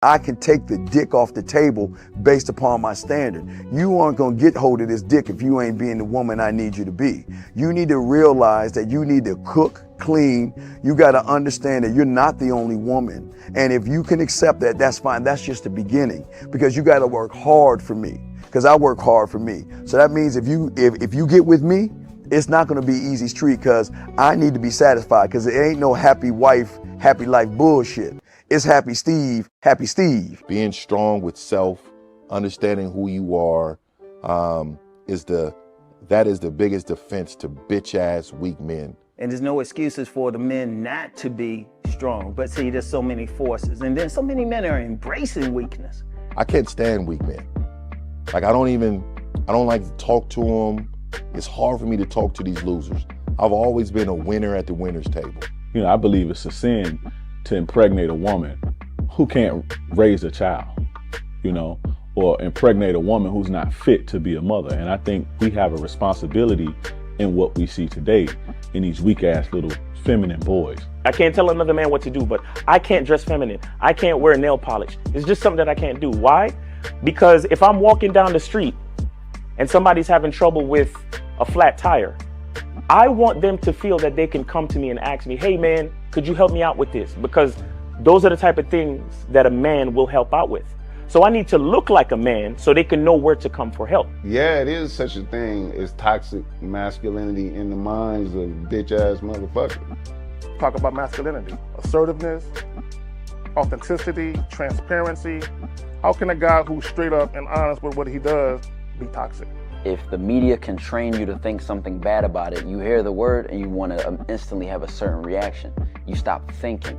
I can take the dick off the table based upon my standard. You aren't gonna get hold of this dick if you ain't being the woman I need you to be. You need to realize that you need to cook, clean. You gotta understand that you're not the only woman. And if you can accept that, that's fine. That's just the beginning, because you gotta work hard for me, because I work hard for me. So that means if you get with me, it's not gonna be easy street, because I need to be satisfied, because it ain't no happy wife, happy life bullshit. It's happy Steve, happy Steve. Being strong with self, understanding who you are, is the biggest defense to bitch ass weak men. And there's no excuses for the men not to be strong. But see, there's so many forces, and then so many men are embracing weakness. I can't stand weak men. Like I don't like to talk to them. It's hard for me to talk to these losers. I've always been a winner at the winner's table. You know, I believe it's a sin to impregnate a woman who can't raise a child, you know, or impregnate a woman who's not fit to be a mother. And I think we have a responsibility in what we see today in these weak ass little feminine boys. I can't tell another man what to do, but I can't dress feminine. I can't wear nail polish. It's just something that I can't do. Why? Because if I'm walking down the street and somebody's having trouble with a flat tire, I want them to feel that they can come to me and ask me, hey man, could you help me out with this? Because those are the type of things that a man will help out with. So I need to look like a man so they can know where to come for help. Yeah, it is such a thing as toxic masculinity in the minds of bitch ass motherfuckers. Talk about masculinity, assertiveness, authenticity, transparency. How can a guy who's straight up and honest with what he does be toxic? If the media can train you to think something bad about it, you hear the word and you want to instantly have a certain reaction. You stop thinking,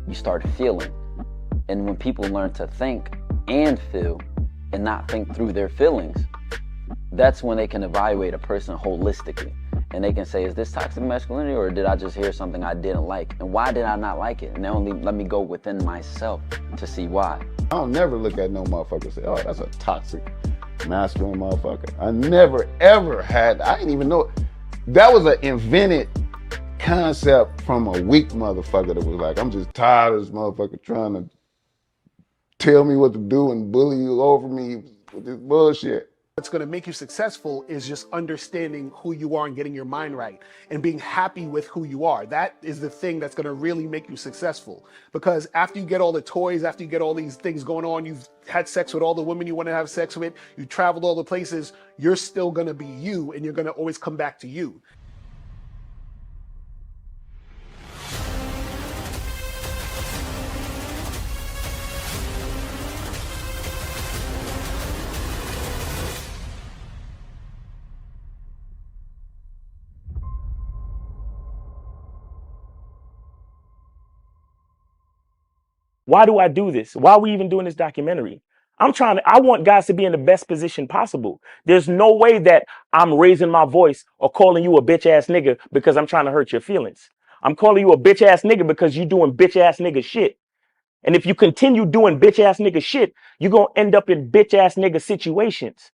you start feeling. And when people learn to think and feel and not think through their feelings, that's when they can evaluate a person holistically. And they can say, is this toxic masculinity, or did I just hear something I didn't like? And why did I not like it? And only let me go within myself to see why. I don't never look at no motherfucker and say, oh, that's a toxic masculine motherfucker. I never ever had, I didn't even know, that was an invented concept from a weak motherfucker that was like, I'm just tired of this motherfucker trying to tell me what to do and bully you over me with this bullshit. What's going to make you successful is just understanding who you are and getting your mind right and being happy with who you are. That is the thing that's going to really make you successful. Because after you get all the toys, after you get all these things going on, you've had sex with all the women you want to have sex with, you traveled all the places, you're still going to be you, and you're going to always come back to you. Why do I do this? Why are we even doing this documentary? I want guys to be in the best position possible. There's no way that I'm raising my voice or calling you a bitch ass nigga because I'm trying to hurt your feelings. I'm calling you a bitch ass nigga because you're doing bitch ass nigga shit. And if you continue doing bitch ass nigga shit, you're going to end up in bitch ass nigga situations.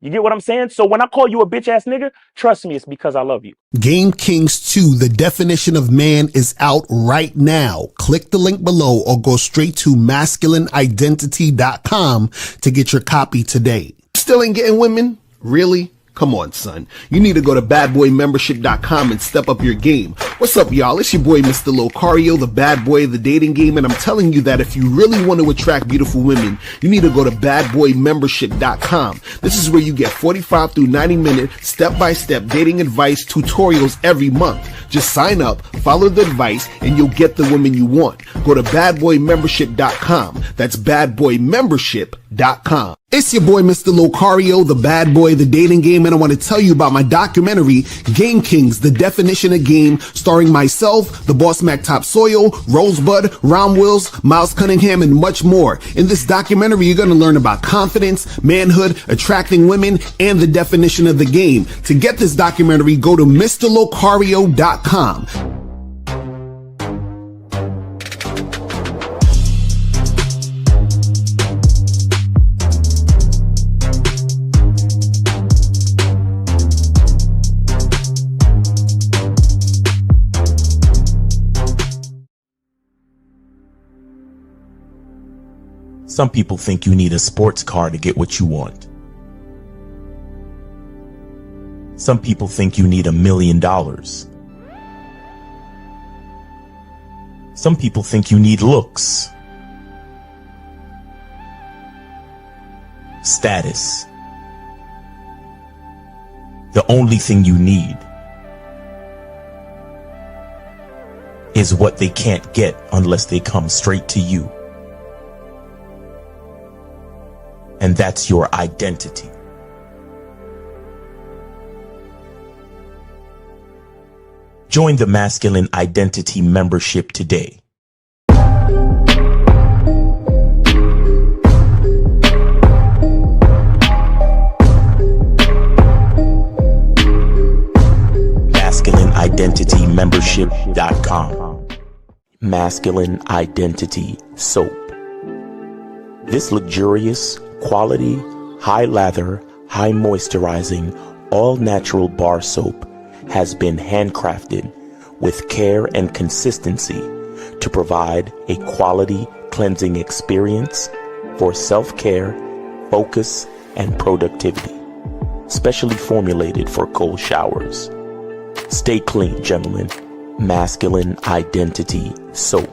You get what I'm saying? So when I call you a bitch ass nigga, trust me, it's because I love you. Game Kings 2, The Definition of Man, is out right now. Click the link below or go straight to masculineidentity.com to get your copy today. Still ain't getting women? Really? Come on, son. You need to go to badboymembership.com and step up your game. What's up, y'all? It's your boy, Mr. Locario, the bad boy of the dating game, and I'm telling you that if you really want to attract beautiful women, you need to go to badboymembership.com. This is where you get 45 through 90-minute step-by-step dating advice tutorials every month. Just sign up, follow the advice, and you'll get the woman you want. Go to badboymembership.com. That's badboymembership.com. It's your boy, Mr. Locario, the bad boy of the dating game, and I want to tell you about my documentary, Game Kings, The Definition of Game, starring myself, the Boss Mac Top Soil, Rosebud, Ron Wills, Miles Cunningham, and much more. In this documentary, you're going to learn about confidence, manhood, attracting women, and the definition of the game. To get this documentary, go to MrLocario.com. Some people think you need a sports car to get what you want. Some people think you need $1 million. Some people think you need looks, status. The only thing you need is what they can't get unless they come straight to you. And that's your identity. Join the Masculine Identity membership today. MasculineIdentityMembership.com. Masculine Identity Soap. This luxurious, quality, high lather, high moisturizing, all natural bar soap has been handcrafted with care and consistency to provide a quality cleansing experience for self-care, focus, and productivity. Specially formulated for cold showers. Stay clean, gentlemen. Masculine Identity Soap.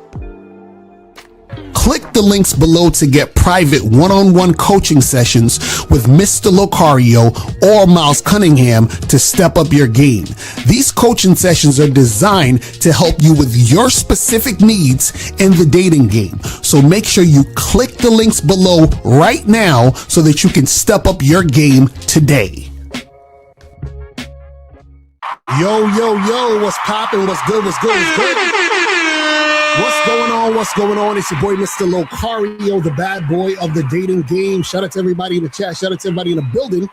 Click the links below to get private one-on-one coaching sessions with Mr. Locario or Miles Cunningham to step up your game. These coaching sessions are designed to help you with your specific needs in the dating game. So make sure you click the links below right now so that you can step up your game today. Yo, what's poppin'? What's good? What's good? What's going on? What's going on? It's your boy, Mr. Locario, the bad boy of the dating game. Shout out to everybody in the chat. Shout out to everybody in the building.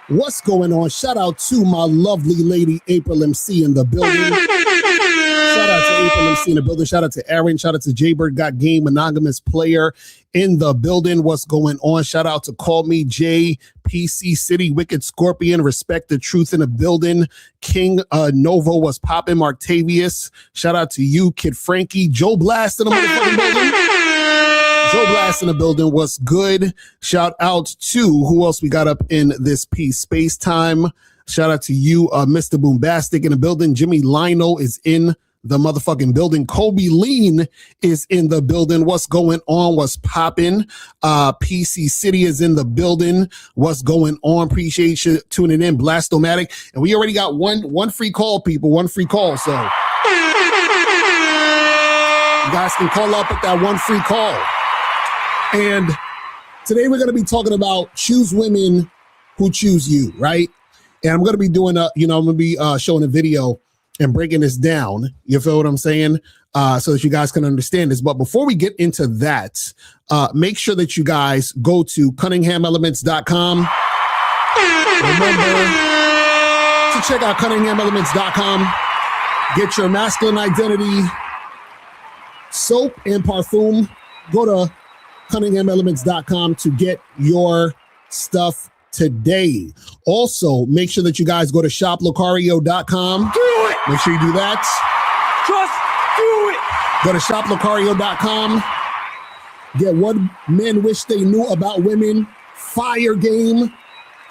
What's going on? Shout out to my lovely lady, April MC in the building. Shout out to April MC in the building. Shout out to Aaron. Shout out to Jaybird Got Game, monogamous player in the building. What's going on? Shout out to Call Me Jay, PC City, Wicked Scorpion, Respect the Truth in the building. King Novo was popping. Martavius. Shout out to you, Kid Frankie. Joe Blast in the motherfucking building. Joe Blast in the building. What's good? Shout out to who else we got up in this piece? Space Time. Shout out to you, Mr. Boombastic in the building. Jimmy Lionel is in the motherfucking building. Kobe Lean is in the building. What's going on? What's popping? PC City is in the building. What's going on? Appreciate you tuning in. Blastomatic. And we already got one free call, people. One free call. So you guys can call up at that one free call. And today we're going to be talking about choose women who choose you, right? And I'm going to be doing I'm going to be showing a video and breaking this down. You feel what I'm saying? So that you guys can understand this. But before we get into that, make sure that you guys go to CunninghamElements.com. Remember to check out CunninghamElements.com. Get your masculine identity soap and parfum. Go to CunninghamElements.com to get your stuff today. Also, make sure that you guys go to shoplocario.com. Do it! Make sure you do that. Just do it! Go to shoplocario.com. Get what men wish they knew about women. Fire game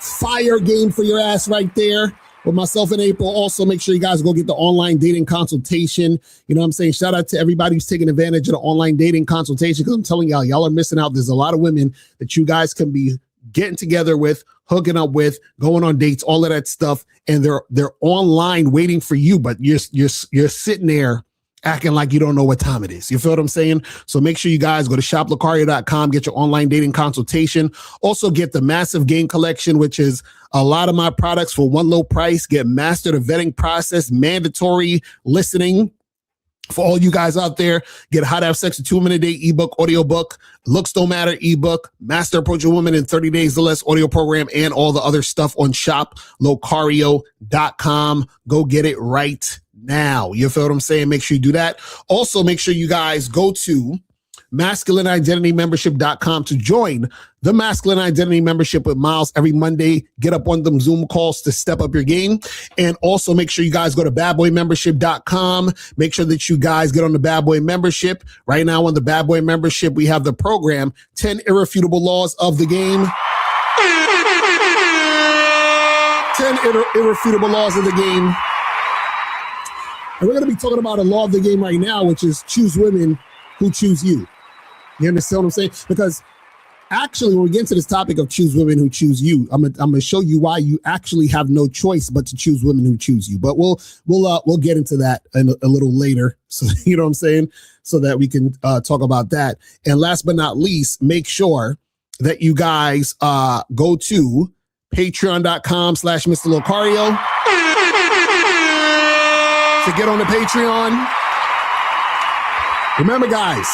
for your ass right there. With myself and April. Also, make sure you guys go get the online dating consultation. You know what I'm saying? Shout out to everybody who's taking advantage of the online dating consultation, because I'm telling y'all are missing out. There's a lot of women that you guys can be getting together with, hooking up with, going on dates, all of that stuff, and they're online waiting for you, but you're sitting there acting like you don't know what time it is. You feel what I'm saying? So make sure you guys go to shoplocario.com, get your online dating consultation. Also get the Massive Game Collection, which is a lot of my products for one low price. Get master the vetting process, mandatory listening. For all you guys out there, get How to Have Sex in 2 Minute Day ebook, audiobook, Looks Don't Matter ebook, Master Approach a Woman in 30 Days or Less audio program, and all the other stuff on shoplocario.com. Go get it right now. You feel what I'm saying? Make sure you do that. Also, make sure you guys go to masculineidentitymembership.com to join the Masculine Identity Membership with Miles every Monday. Get up on them Zoom calls to step up your game. And also make sure you guys go to badboymembership.com. Make sure that you guys get on the Bad Boy Membership. Right now on the Bad Boy Membership, we have the program, 10 Irrefutable Laws of the Game. 10 irrefutable laws of the game. And we're going to be talking about a law of the game right now, which is choose women who choose you. You understand what I'm saying? Because actually, when we get into this topic of choose women who choose you, I'm gonna show you why you actually have no choice but to choose women who choose you. But we'll get into that a little later. So you know what I'm saying? So that we can talk about that. And last but not least, make sure that you guys go to patreon.com/Mr. Locario to get on the Patreon. Remember, guys,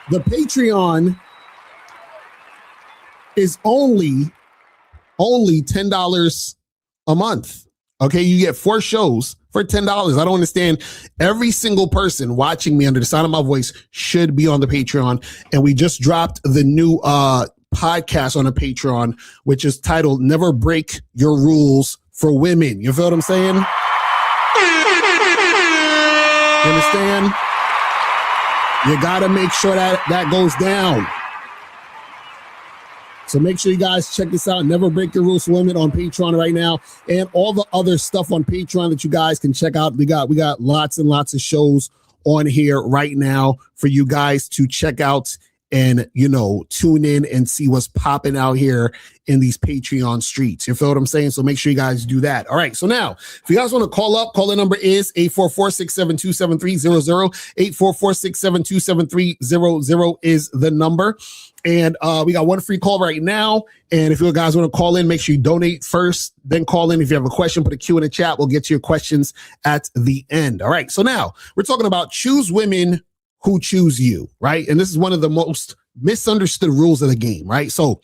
the Patreon is only $10 a month. Okay, you get 4 shows for $10. I don't understand. Every single person watching me under the sound of my voice should be on the Patreon. And we just dropped the new podcast on the Patreon, which is titled "Never Break Your Rules for Women." You feel what I'm saying? You understand? You got to make sure that goes down. So make sure you guys check this out. Never Break Your Rules for Women on Patreon right now. And all the other stuff on Patreon that you guys can check out. We got lots and lots of shows on here right now for you guys to check out and, you know, tune in and see what's popping out here in these Patreon streets. You feel what I'm saying? So make sure you guys do that. All right. So now, if you guys want to call up, call the number is 844-672-7300. 844-672-7300 is the number. And we got one free call right now. And if you guys want to call in, make sure you donate first, then call in. If you have a question, put a Q in the chat. We'll get to your questions at the end. All right. So now we're talking about choose women who choose you, right? And this is one of the most misunderstood rules of the game, right? So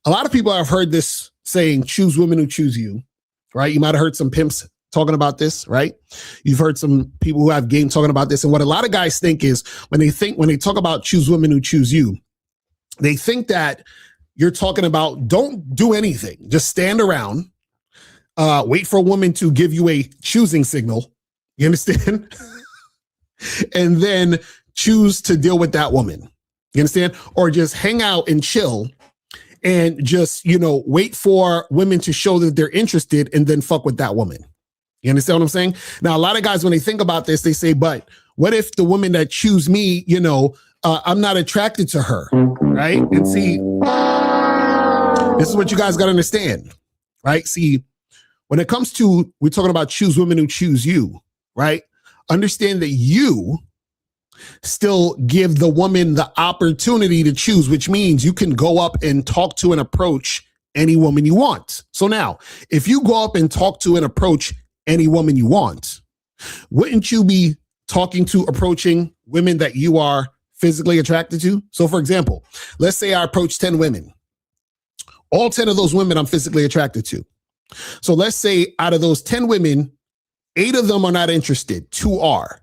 a lot of people have heard this saying, choose women who choose you, right? You might have heard some pimps talking about this, right? You've heard some people who have game talking about this. And what a lot of guys think is when they talk about choose women who choose you, they think that you're talking about don't do anything. Just stand around, wait for a woman to give you a choosing signal. You understand? And then choose to deal with that woman. You understand? Or just hang out and chill and just, you know, wait for women to show that they're interested and then fuck with that woman. You understand what I'm saying? Now, a lot of guys, when they think about this, they say, but what if the women that choose me, you know, I'm not attracted to her, right? And see, this is what you guys got to understand, right? See, when it comes to, we're talking about choose women who choose you, right? Understand that you still give the woman the opportunity to choose, which means you can go up and talk to and approach any woman you want. So now, if you go up and talk to and approach any woman you want, wouldn't you be approaching women that you are physically attracted to? So for example, let's say I approach 10 women. All 10 of those women I'm physically attracted to. So let's say out of those 10 women, 8 of them are not interested, 2 are,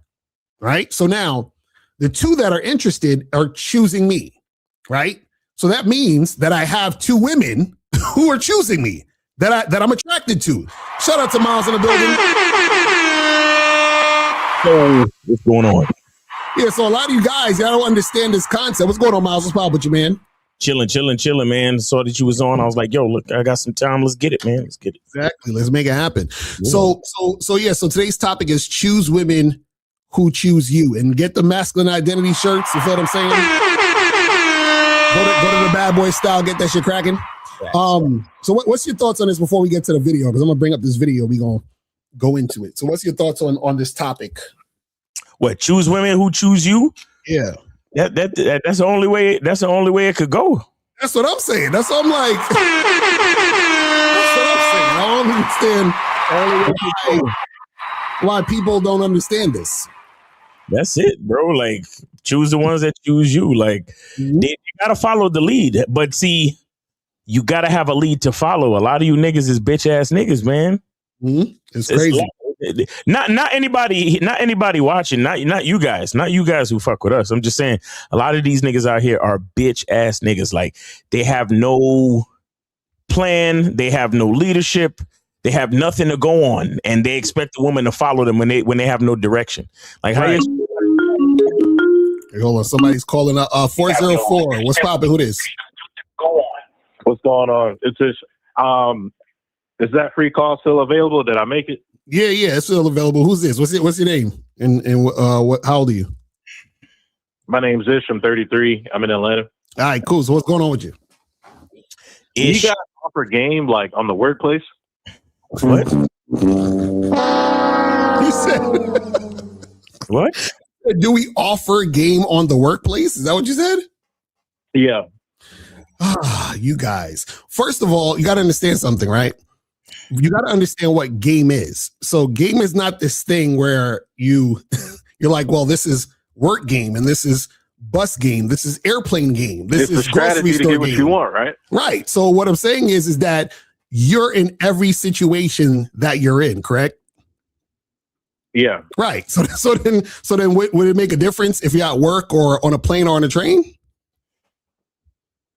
right? So now the 2 that are interested are choosing me, right? So that means that I have 2 women who are choosing me that I'm attracted to. Shout out to Miles in the building. So what's going on? Yeah, so a lot of you guys, y'all don't understand this concept. What's going on, Miles? What's poppin' with you, man? Chilling, man. Saw that you was on. I was like, yo, look, I got some time. Let's get it, man. Let's get it. Exactly. Let's make it happen. Yeah. So today's topic is choose women who choose you, and get the masculine identity shirts. You feel what I'm saying? Go to the Bad Boy Style. Get that shit cracking. So what's your thoughts on this before we get to the video? Because I'm gonna bring up this video. We gonna go into it. So what's your thoughts on this topic? What, choose women who choose you? Yeah. That's the only way. That's the only way it could go. That's what I'm saying. That's what I'm like. That's what I'm saying. I don't understand why people don't understand this. That's it, bro. Like, choose the ones that choose you. Like, you gotta follow the lead. But see, you gotta have a lead to follow. A lot of you niggas is bitch ass niggas, man. It's crazy. Not anybody watching, not you guys who fuck with us. I'm just saying a lot of these niggas out here are bitch ass niggas. Like they have no plan, they have no leadership, they have nothing to go on, and they expect a woman to follow them when they have no direction. Like how you Hey, hold on, somebody's calling up 404. What's poppin'? Who this? What's going on? It's this. Is that free call still available? Did I make it? Yeah, it's still available. Who's this? What's your name? And what? How old are you? My name's Ish. I'm 33. I'm in Atlanta. All right, cool. So what's going on with you? Do you guys offer game like on the workplace? What? You said what? Do we offer game on the workplace? Is that what you said? Yeah. You guys. First of all, you got to understand something, right? You got to understand what game is. So game is not this thing where you're like, well, this is work game and this is bus game. This is airplane game. This is a strategy to get what you want, right? Right. So what I'm saying is that you're in every situation that you're in, correct? Yeah. Right. So then would it make a difference if you're at work or on a plane or on a train?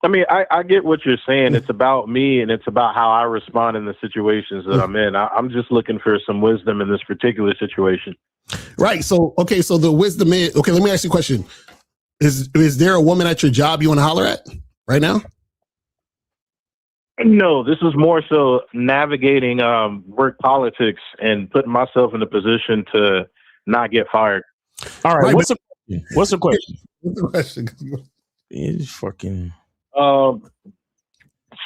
I mean, I get what you're saying. It's about me and it's about how I respond in the situations that I'm in. I'm just looking for some wisdom in this particular situation. Right. So, okay. So the wisdom is, okay, let me ask you a question. Is there a woman at your job you want to holler at right now? No, this is more so navigating work politics and putting myself in a position to not get fired. All right. What's the question? What's the question? It's fucking.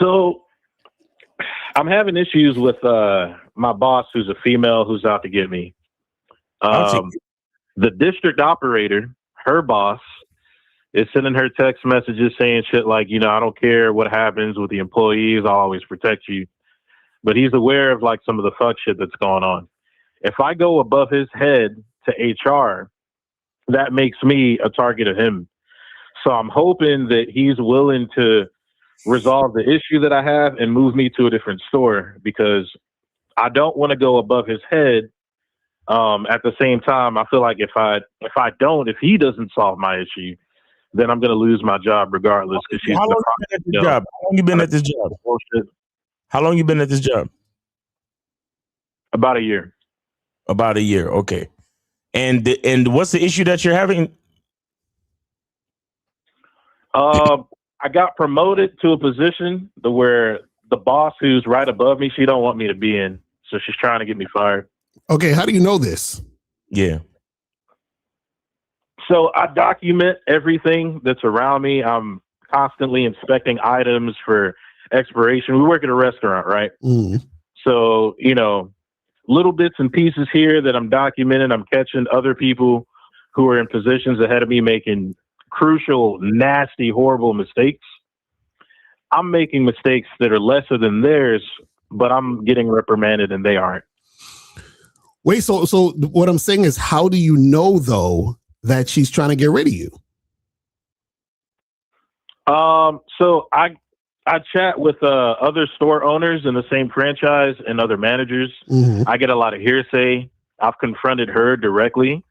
So I'm having issues with my boss, who's a female, who's out to get me. The district operator, her boss, is sending her text messages saying shit like, I don't care what happens with the employees, I'll always protect you. But he's aware of like some of the fuck shit that's going on. If I go above his head to HR, that makes me a target of him. So I'm hoping that he's willing to resolve the issue that I have and move me to a different store, because I don't want to go above his head. At the same time, I feel like if he doesn't solve my issue, then I'm going to lose my job regardless. How long you been at this job? How long you been at this job? About a year. About a year. Okay. And what's the issue that you're having? I got promoted to a position where the boss who's right above me, she don't want me to be in. So she's trying to get me fired. Okay. How do you know this? Yeah. So I document everything that's around me. I'm constantly inspecting items for expiration. We work at a restaurant, right? Mm. So, little bits and pieces here that I'm documenting. I'm catching other people who are in positions ahead of me making crucial, nasty, horrible mistakes. I'm making mistakes that are lesser than theirs, but I'm getting reprimanded and they aren't. Wait, so what I'm saying is, how do you know though that she's trying to get rid of you? So I chat with other store owners in the same franchise and other managers. Mm-hmm. I get a lot of hearsay. I've confronted her directly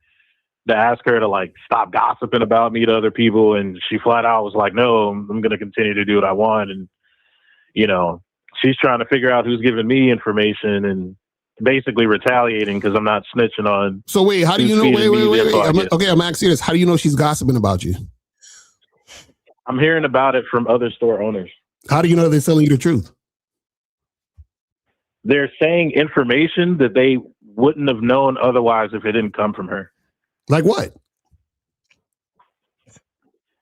to ask her to like stop gossiping about me to other people, and she flat out was like, "No, I'm going to continue to do what I want." And she's trying to figure out who's giving me information and basically retaliating because I'm not snitching on. So wait, how do you know? Wait. I'm asking you this. How do you know she's gossiping about you? I'm hearing about it from other store owners. How do you know they're telling you the truth? They're saying information that they wouldn't have known otherwise if it didn't come from her. Like what?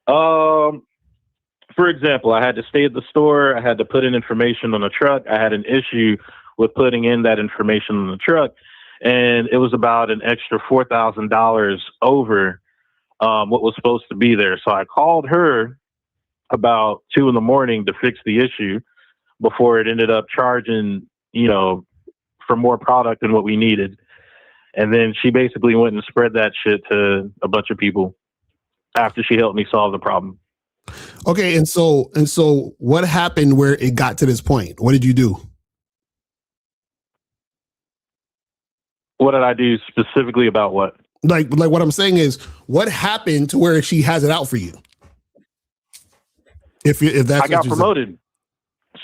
For example, I had to stay at the store. I had to put in information on a truck. I had an issue with putting in that information on the truck, and it was about an extra $4,000 over what was supposed to be there. So I called her about 2 a.m. to fix the issue before it ended up charging, for more product than what we needed. And then she basically went and spread that shit to a bunch of people after she helped me solve the problem. Okay, and so what happened where it got to this point? What did you do? What did I do specifically about what? Like what I'm saying is, what happened to where she has it out for you? If that's I got promoted.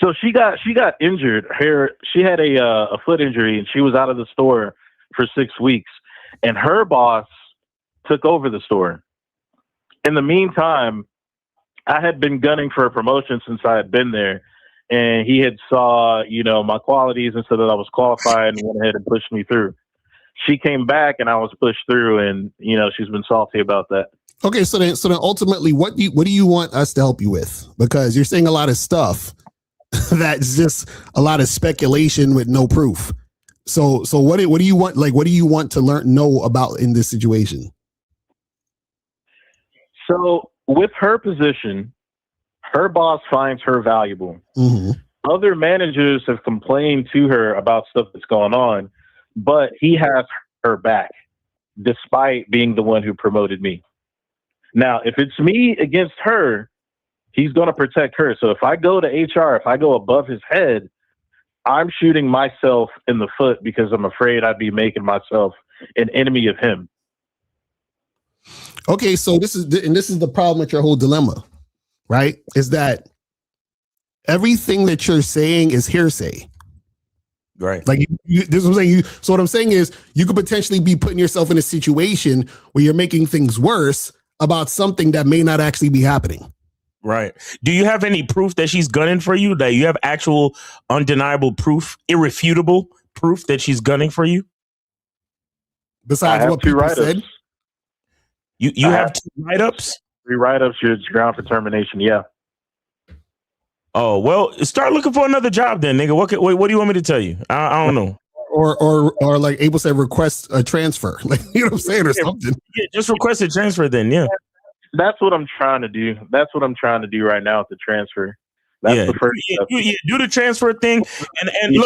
So she got injured. She had a foot injury, and she was out of the store for 6 weeks. And her boss took over the store. In the meantime, I had been gunning for a promotion since I had been there, and he had saw my qualities and said that I was qualified and went ahead and pushed me through. She came back and I was pushed through, and she's been salty about that. Okay, so then ultimately, what do you want us to help you with? Because you're saying a lot of stuff that's just a lot of speculation with no proof. So what do you want? Like, what do you want to know about in this situation? So with her position, her boss finds her valuable. Mm-hmm. Other managers have complained to her about stuff that's going on, but he has her back despite being the one who promoted me. Now, if it's me against her, he's going to protect her. So if I go to HR, if I go above his head, I'm shooting myself in the foot because I'm afraid I'd be making myself an enemy of him. Okay, so this is the problem with your whole dilemma, right? Is that everything that you're saying is hearsay. Right. Like this is what I'm saying. So what I'm saying is you could potentially be putting yourself in a situation where you're making things worse about something that may not actually be happening. Right. Do you have any proof that she's gunning for you? That you have actual undeniable proof, irrefutable proof that she's gunning for you? Besides what people said? You have 2 write-ups? 3 write-ups, your ground for termination, yeah. Oh, well, start looking for another job then, nigga. What do you want me to tell you? I don't know. Or like Abel said, request a transfer. Like, you know what I'm saying, or something. Yeah, just request a transfer then, yeah. That's what I'm trying to do. That's what I'm trying to do right now with the transfer. That's the first step. Do the transfer thing. And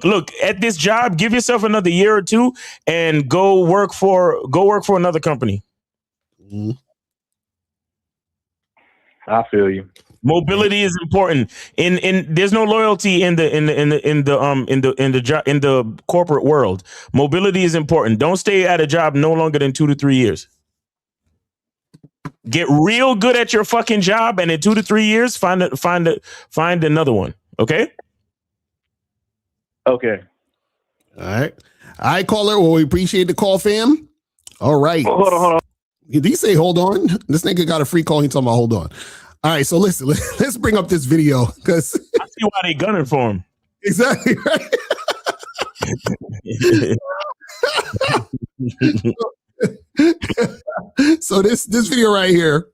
look, at this job, give yourself another year or 2 and go work for another company. Mm-hmm. I feel you. Mobility is important. In there's no loyalty in the corporate world. Mobility is important. Don't stay at a job no longer than 2 to 3 years. Get real good at your fucking job, and in 2 to 3 years, find another one. Okay. Okay. All right. I call her. Well, we appreciate the call, fam. All right. Hold on. Did he say hold on? This nigga got a free call. He talking about hold on. All right, so listen, let's bring up this video because I see why they gunning for him. Exactly right. So this video right here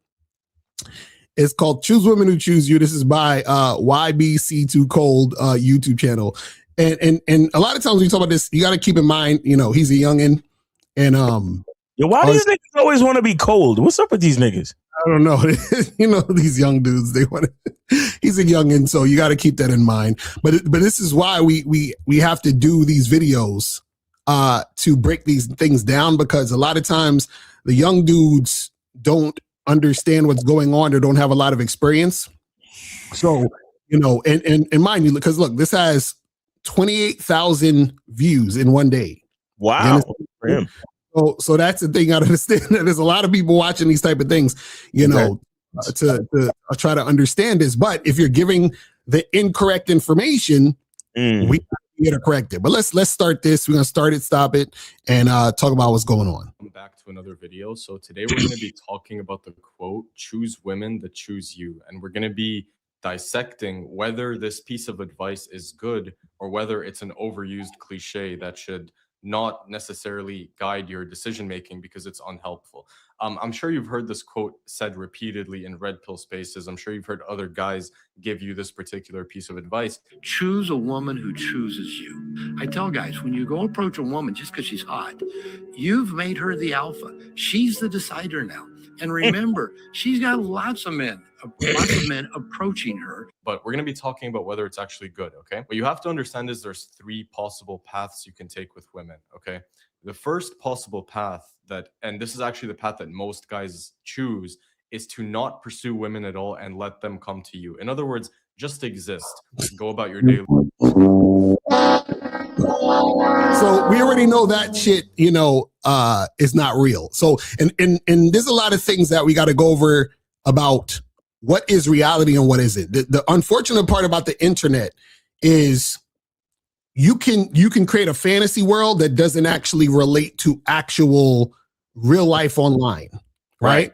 is called "Choose Women Who Choose You." This is by YBC2 Cold YouTube channel, and a lot of times when you talk about this, you got to keep in mind, he's a youngin, and why do these niggas always want to be cold? What's up with these niggas? I don't know. These young dudes, he's a youngin, so you got to keep that in mind. But this is why we have to do these videos to break these things down, because a lot of times the young dudes don't understand what's going on or don't have a lot of experience. So, and mind you, because look, this has 28,000 views in one day. Wow. For him. So that's the thing. I understand that there's a lot of people watching these type of things, to try to understand this. But if you're giving the incorrect information, we got to get it corrected. But let's start this. We're gonna start it, stop it, and talk about what's going on. Welcome back to another video. So today we're going to be talking about the quote, "Choose women that choose you," and we're going to be dissecting whether this piece of advice is good or whether it's an overused cliche that should not necessarily guide your decision making because it's unhelpful. I'm sure you've heard this quote said repeatedly in red pill spaces. I'm sure you've heard other guys give you this particular piece of advice. Choose a woman who chooses you. I tell guys, when you go approach a woman just because she's hot, you've made her the alpha. She's the decider now. And remember, she's got lots of men approaching her. But we're going to be talking about whether it's actually good, okay? What you have to understand is there's 3 possible paths you can take with women, okay? The first possible path and this is actually the path that most guys choose, is to not pursue women at all and let them come to you. In other words, just exist. Go about your daily life. So we already know that shit, you know, is not real. So, and there's a lot of things that we got to go over about what is reality and what isn't. The unfortunate part about the internet is you can create a fantasy world that doesn't actually relate to actual real life online, right?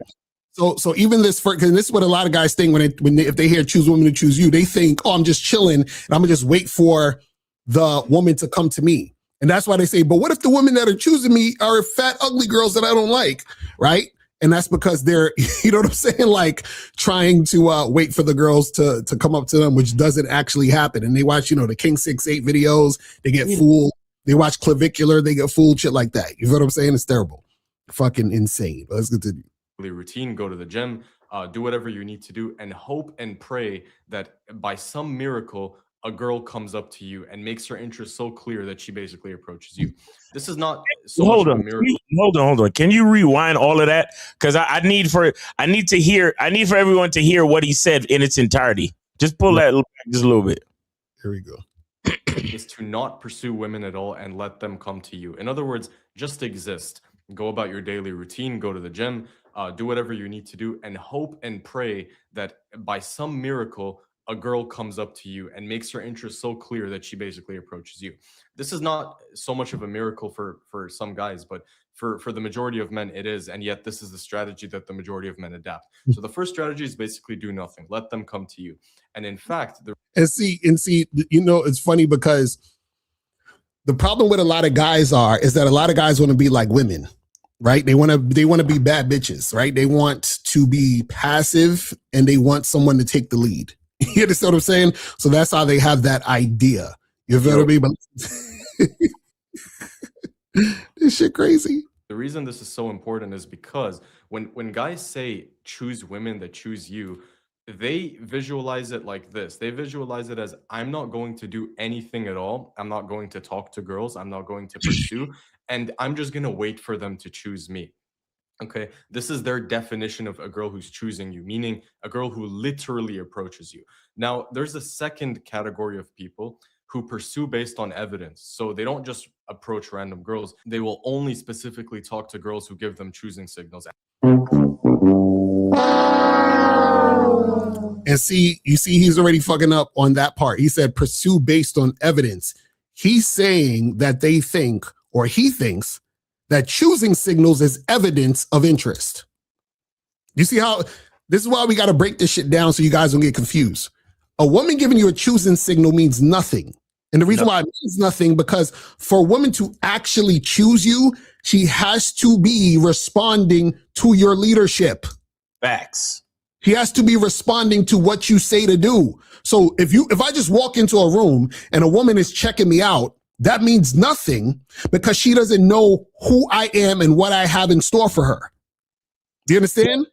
So even this, because this is what a lot of guys think if they hear choose women to choose you, they think, oh, I'm just chilling and I'm gonna just wait for the woman to come to me. And that's why they say, but what if the women that are choosing me are fat, ugly girls that I don't like, right? And that's because they're, you know what I'm saying? Like trying to wait for the girls to come up to them, which doesn't actually happen. And they watch, you know, the King 6'8" videos, they get fooled. They watch Clavicular, they get fooled, shit like that. You know what I'm saying? It's terrible. Fucking insane. But let's continue. Routine, go to the gym, do whatever you need to do, and hope and pray that by some miracle, a girl comes up to you and makes her interest so clear that she basically approaches you. This is not so much of a miracle. Hold on. Can you rewind all of that? Because I need for everyone to hear what he said in its entirety. Just pull that just a little bit. Here we go. Is to not pursue women at all and let them come to you. In other words, just exist. Go about your daily routine, go to the gym, do whatever you need to do, and hope and pray that by some miracle, a girl comes up to you and makes her interest so clear that she basically approaches you. This is not so much of a miracle for some guys, but for the majority of men, it is. And yet this is the strategy that the majority of men adapt. So the first strategy is basically do nothing. Let them come to you. And in fact, and see, you know, it's funny because the problem with a lot of guys is that a lot of guys want to be like women, right? They want to be bad bitches, right? They want to be passive and they want someone to take the lead. You understand what I'm saying? So that's how they have that idea. You feel what I mean? This shit crazy. The reason this is so important is because when guys say choose women that choose you, they visualize it like this. They visualize it as, I'm not going to do anything at all. I'm not going to talk to girls. I'm not going to pursue. And I'm just going to wait for them to choose me. Okay, this is their definition of a girl who's choosing you, meaning a girl who literally approaches you. Now, there's a second category of people who pursue based on evidence. So they don't just approach random girls. They will only specifically talk to girls who give them choosing signals. And see, he's already fucking up on that part. He said pursue based on evidence. He's saying that they think, or he thinks, that choosing signals is evidence of interest. You see how, this is why we got to break this shit down so you guys don't get confused. A woman giving you a choosing signal means nothing. And the reason why it means nothing, because for a woman to actually choose you, she has to be responding to your leadership. Facts. He has to be responding to what you say to do. So if I just walk into a room and a woman is checking me out, that means nothing because she doesn't know who I am and what I have in store for her. Do you understand?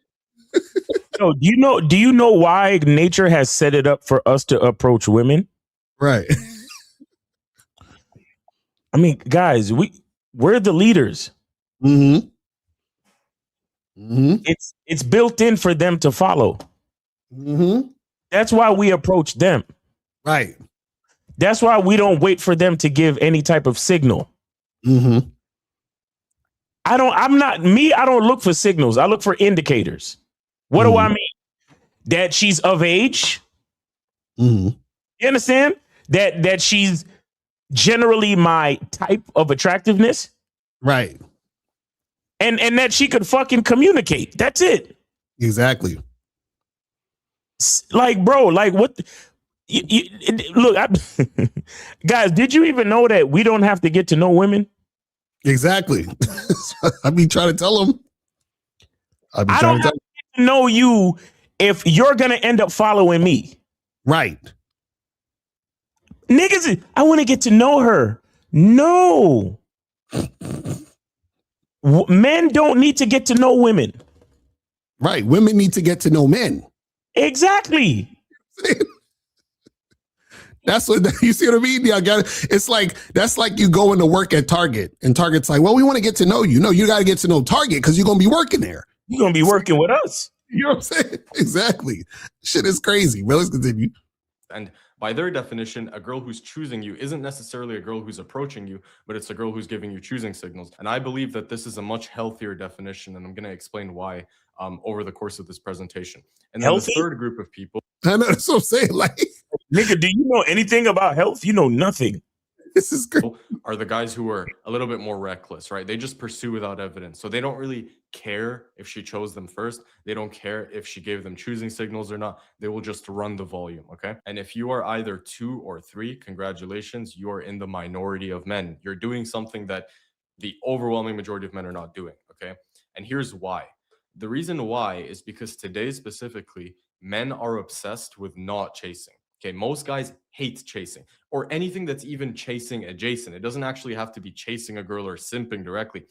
No, do you know why nature has set it up for us to approach women? Right. I mean, guys, we're the leaders. Mm-hmm. Mm-hmm. It's built in for them to follow. Mm-hmm. That's why we approach them. Right. That's why we don't wait for them to give any type of signal. Mm-hmm. I don't look for signals. I look for indicators. What do I mean? That she's of age. Mm-hmm. You understand? That she's generally my type of attractiveness. Right. And that she could fucking communicate. That's it. Exactly. Like, bro, like what? Look, guys, did you even know that we don't have to get to know women? Exactly. I be trying to tell them. I don't have to get to know you if you're going to end up following me. Right. Niggas, I want to get to know her. No. Men don't need to get to know women. Right. Women need to get to know men. Exactly. That's what you see what I mean? Yeah, it's like that's like you going to work at Target, and Target's like, well, we want to get to know you. No, you got to get to know Target because you're gonna be working there. You're gonna be working with us. You know what I'm saying? Exactly. Shit is crazy. Well, let's continue. And By their definition, a girl who's choosing you isn't necessarily a girl who's approaching you, but it's a girl who's giving you choosing signals. And I believe that this is a much healthier definition, and I'm going to explain why over the course of this presentation. And then Healthy? the third group of people. I know, that's what I'm saying. Like, nigga, do you know anything about health? You know nothing. This is great. Are the guys who are a little bit more reckless, right? They just pursue without evidence. So they don't really care if she chose them first. They don't care if she gave them choosing signals or not. They will just run the volume, okay? And if you are either 2 or 3, congratulations, you are in the minority of men. You're doing something that the overwhelming majority of men are not doing, okay? And here's why. The reason why is because today specifically, men are obsessed with not chasing. Okay, most guys hate chasing or anything that's even chasing adjacent. It doesn't actually have to be chasing a girl or simping directly.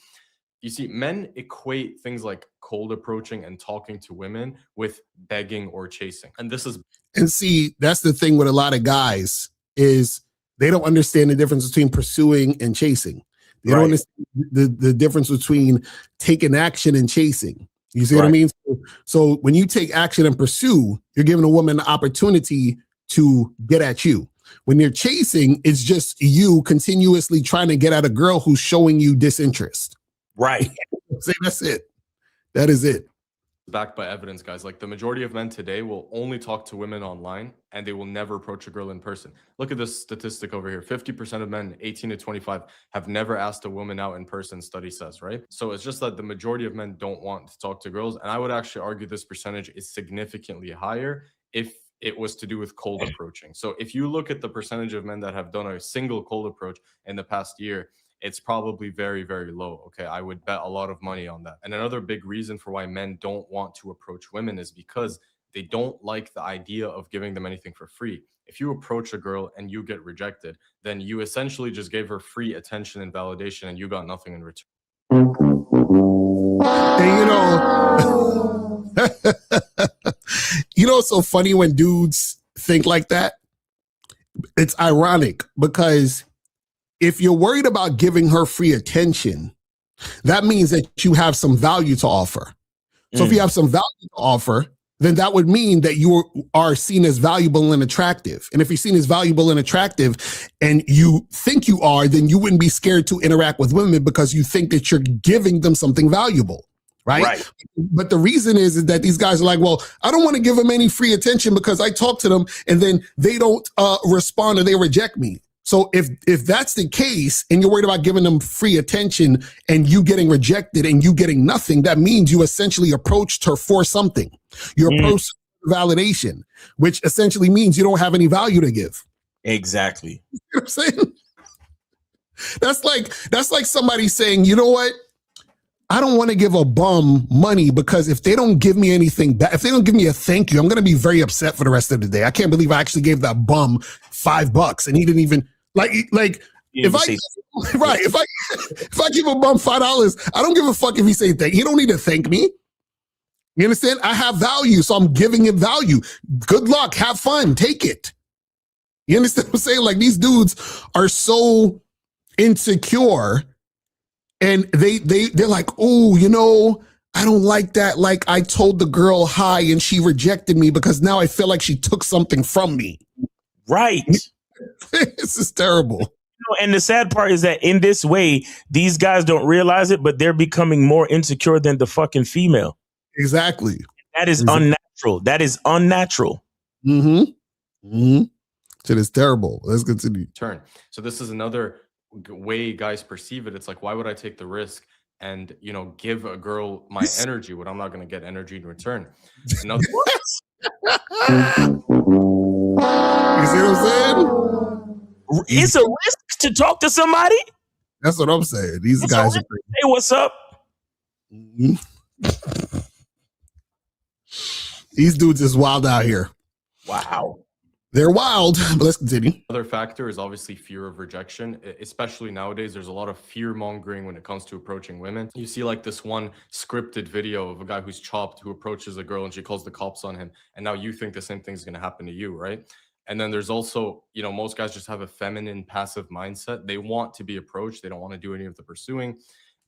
You see, men equate things like cold approaching and talking to women with begging or chasing. And this is... And see, that's the thing with a lot of guys is they don't understand the difference between pursuing and chasing. They don't understand the difference between taking action and chasing. You see what I mean? So when you take action and pursue, you're giving a woman the opportunity to get at you. When you're chasing, it's just you continuously trying to get at a girl who's showing you disinterest. Right. Say that's it. That is it. Backed by evidence, guys. Like the majority of men today will only talk to women online and they will never approach a girl in person. Look at this statistic over here. 50% of men 18 to 25 have never asked a woman out in person, study says, right? So it's just that the majority of men don't want to talk to girls. And I would actually argue this percentage is significantly higher if it was to do with cold approaching. So if you look at the percentage of men that have done a single cold approach in the past year, it's probably very, very low. Okay, I would bet a lot of money on that. And another big reason for why men don't want to approach women is because they don't like the idea of giving them anything for free. If you approach a girl and you get rejected, then you essentially just gave her free attention and validation and you got nothing in return. And you know, it's so funny when dudes think like that. It's ironic because if you're worried about giving her free attention, that means that you have some value to offer. So if you have some value to offer, then that would mean that you are seen as valuable and attractive. And if you're seen as valuable and attractive and you think you are, then you wouldn't be scared to interact with women because you think that you're giving them something valuable. Right. But the reason is that these guys are like, well, I don't want to give them any free attention because I talk to them and then they don't respond or they reject me. So if that's the case and you're worried about giving them free attention and you getting rejected and you getting nothing, that means you essentially approached her for something. You approached validation, which essentially means you don't have any value to give. Exactly. You know what I'm saying? That's like somebody saying, you know what? I don't want to give a bum money because if they don't give me anything back, if they don't give me a thank you, I'm going to be very upset for the rest of the day. I can't believe I actually gave that bum $5 and he didn't even if I give a bum $5, I don't give a fuck if he say thank you. He don't need to thank me. You understand? I have value, so I'm giving him value. Good luck, have fun, take it. You understand what I'm saying? Like these dudes are so insecure. And they're like, oh, you know, I don't like that. Like I told the girl hi and she rejected me because now I feel like she took something from me. Right. This is terrible. And the sad part is that in this way, these guys don't realize it, but they're becoming more insecure than the fucking female. Exactly. That is unnatural. That is unnatural. Shit is terrible. Let's continue. So this is another way guys perceive it. It's like, why would I take the risk and, you know, give a girl my energy when I'm not going to get energy in return? Another You see what I'm saying? It's a risk to talk to somebody. That's what I'm saying. These guys are crazy. Hey, what's up? These dudes is wild out here. Wow. They're wild, but let's continue. Another factor is obviously fear of rejection, especially nowadays. There's a lot of fear mongering when it comes to approaching women. You see like this one scripted video of a guy who's chopped who approaches a girl and she calls the cops on him. And now you think the same thing's going to happen to you, right? And then there's also, you know, most guys just have a feminine passive mindset. They want to be approached. They don't want to do any of the pursuing.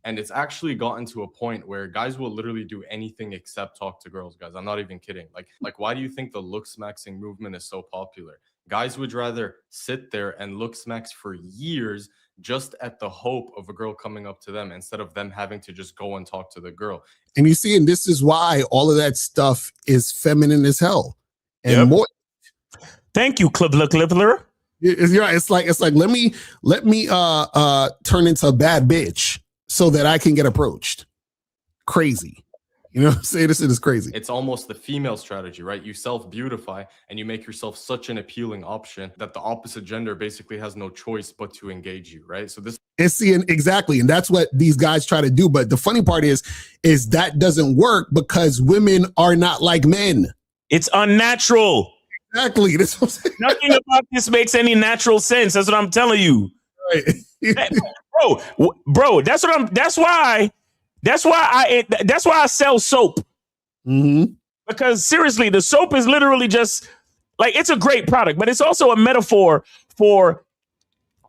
And it's actually gotten to a point where guys will literally do anything except talk to girls, guys. I'm not even kidding. Like, why do you think the looks maxing movement is so popular? Guys would rather sit there and look smacks for years just at the hope of a girl coming up to them instead of them having to just go and talk to the girl. And you see, and this is why all of that stuff is feminine as hell. And more. Thank you, Clibbler. It's like let me turn into a bad bitch so that I can get approached. Crazy. You know what I'm saying? This is crazy. It's almost the female strategy, right? You self-beautify and you make yourself such an appealing option that the opposite gender basically has no choice but to engage you, right? So this Exactly. And that's what these guys try to do. But the funny part is that doesn't work because women are not like men. It's unnatural. Exactly. That's what I'm saying. Nothing about this makes any natural sense. That's what I'm telling you. Right. Bro, that's why I sell soap. Mm-hmm. Because seriously, the soap is literally just like, it's a great product, but it's also a metaphor for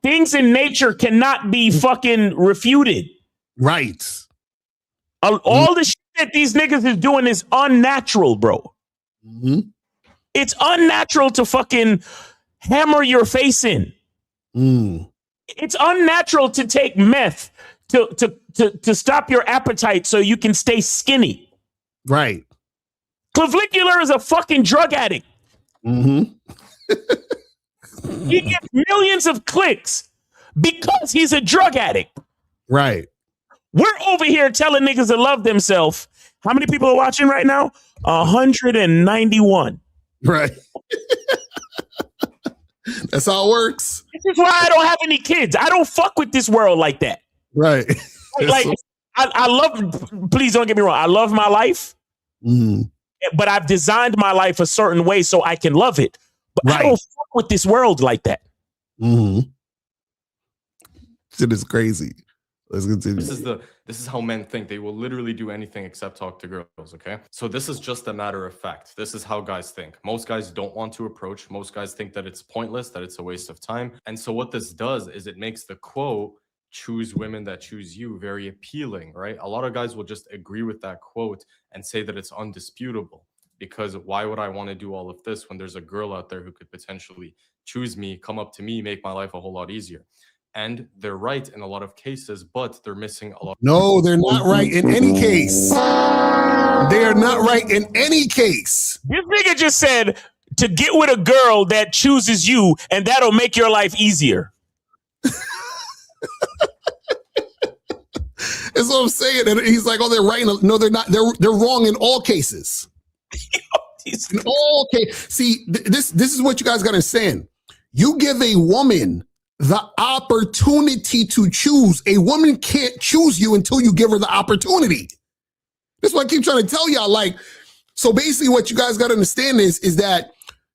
things in nature cannot be fucking refuted. Right. All the shit that these niggas is doing is unnatural, bro. Mm-hmm. It's unnatural to fucking hammer your face in. Mm. It's unnatural to take meth to stop your appetite so you can stay skinny. Right. Clavicular is a fucking drug addict. Mm-hmm. He gets millions of clicks because he's a drug addict. Right. We're over here telling niggas to love themselves. How many people are watching right now? 191. Right. That's how it works. This is why I don't have any kids. I don't fuck with this world like that. Right. Like, I love, please don't get me wrong. I love my life, but I've designed my life a certain way so I can love it. But I don't fuck with this world like that. Mm-hmm. Shit is crazy. Let's continue. This is how men think. They will literally do anything except talk to girls, okay? So this is just a matter of fact. This is how guys think. Most guys don't want to approach. Most guys think that it's pointless, that it's a waste of time. And so what this does is it makes the quote, choose women that choose you, very appealing, right? A lot of guys will just agree with that quote and say that it's undisputable. Because why would I want to do all of this when there's a girl out there who could potentially choose me, come up to me, make my life a whole lot easier? And they're right in a lot of cases, but they're missing a lot. No, they're not right in any case. They are not right in any case. This nigga just said to get with a girl that chooses you and that'll make your life easier. That's what I'm saying. And he's like, oh, they're right. No, they're not. They're wrong in all cases. In all cases. See, this is what you guys got to understand. You give a woman the opportunity to choose. A woman can't choose you until you give her the opportunity. That's what I keep trying to tell y'all. Like, so basically what you guys got to understand is that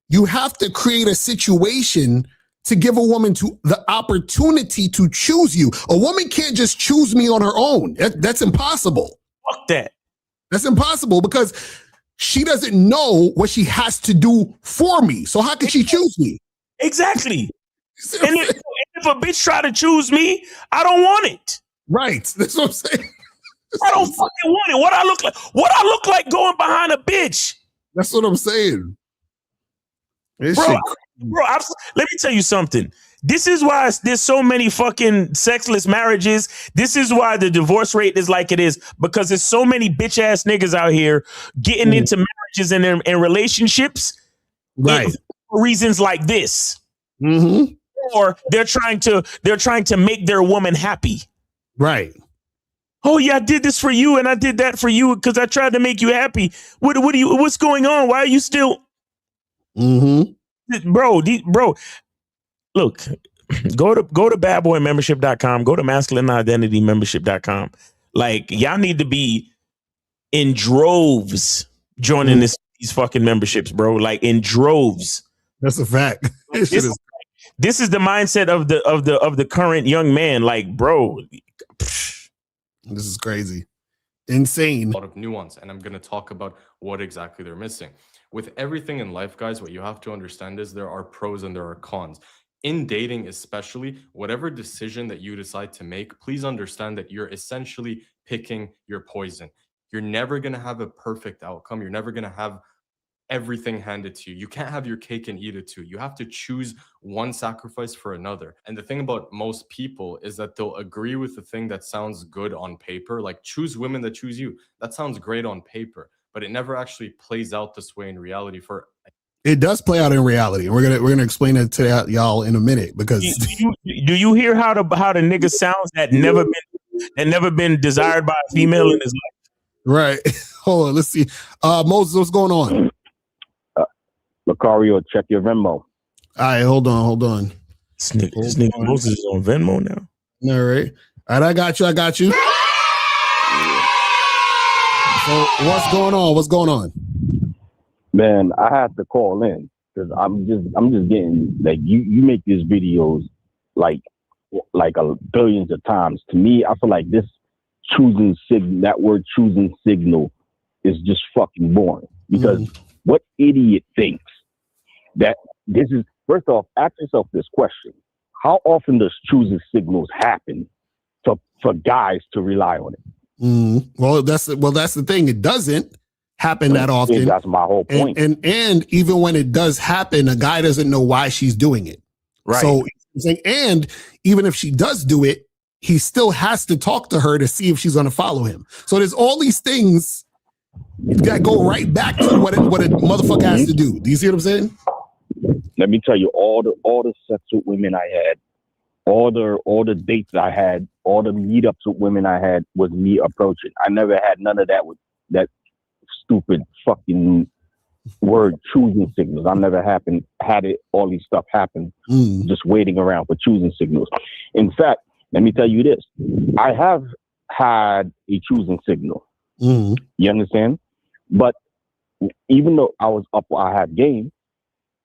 you have to create a situation to give a woman the opportunity to choose you. A woman can't just choose me on her own. That's impossible. Fuck that. That's impossible because she doesn't know what she has to do for me. So how can she choose me? Exactly. And if a bitch try to choose me, I don't want it. Right. That's what I'm saying. I don't fucking want it. What I look like going behind a bitch. That's what I'm saying. Bro, let me tell you something. This is why there's so many fucking sexless marriages. This is why the divorce rate is like it is, because there's so many bitch ass niggas out here getting into marriages and relationships, right? For reasons like this, or they're trying to make their woman happy, right? Oh yeah, I did this for you and I did that for you because I tried to make you happy. What's going on? Why are you still? Bro, look, go to badboymembership.com, go to masculineidentitymembership.com. Like, y'all need to be in droves joining these fucking memberships, bro. Like in droves. That's a fact. This is the mindset of the current young man. Like, bro, this is crazy. Insane. A lot of nuance, and I'm going to talk about what exactly they're missing. With everything in life, guys, what you have to understand is there are pros and there are cons. In dating especially, whatever decision that you decide to make, please understand that you're essentially picking your poison. You're never going to have a perfect outcome. You're never going to have everything handed to you. You can't have your cake and eat it too. You have to choose one sacrifice for another. And the thing about most people is that they'll agree with the thing that sounds good on paper, like choose women that choose you. That sounds great on paper, but it never actually plays out this way in reality. For It does play out in reality, and we're gonna explain it to y'all in a minute. Because do you hear how the nigga sounds that never been desired by a female in his life? Right. Hold on. Let's see. Moses, what's going on? Locario, check your Venmo. All right. Hold on. This nigga Moses is on Venmo now. All right. All right. I got you. So what's going on? Man, I have to call in because I'm just getting like you make these videos like billions of times. To me, I feel like this that word choosing signal is just fucking boring. Because what idiot thinks that this is, first off, ask yourself this question: how often does choosing signals happen for guys to rely on it? Well, that's the thing. It doesn't happen that often. That's my whole point. And even when it does happen, a guy doesn't know why she's doing it. Right. So, and even if she does do it, he still has to talk to her to see if she's going to follow him. So there's all these things that go right back to what a motherfucker has to do. Do you see what I'm saying? Let me tell you, all the sex with women I had, all the dates I had, all the meetups with women I had was me approaching. I never had none of that with that stupid fucking word choosing signals. I never had all these stuff happen just waiting around for choosing signals. In fact, let me tell you this. I have had a choosing signal. You understand? But even though I was up, I had game.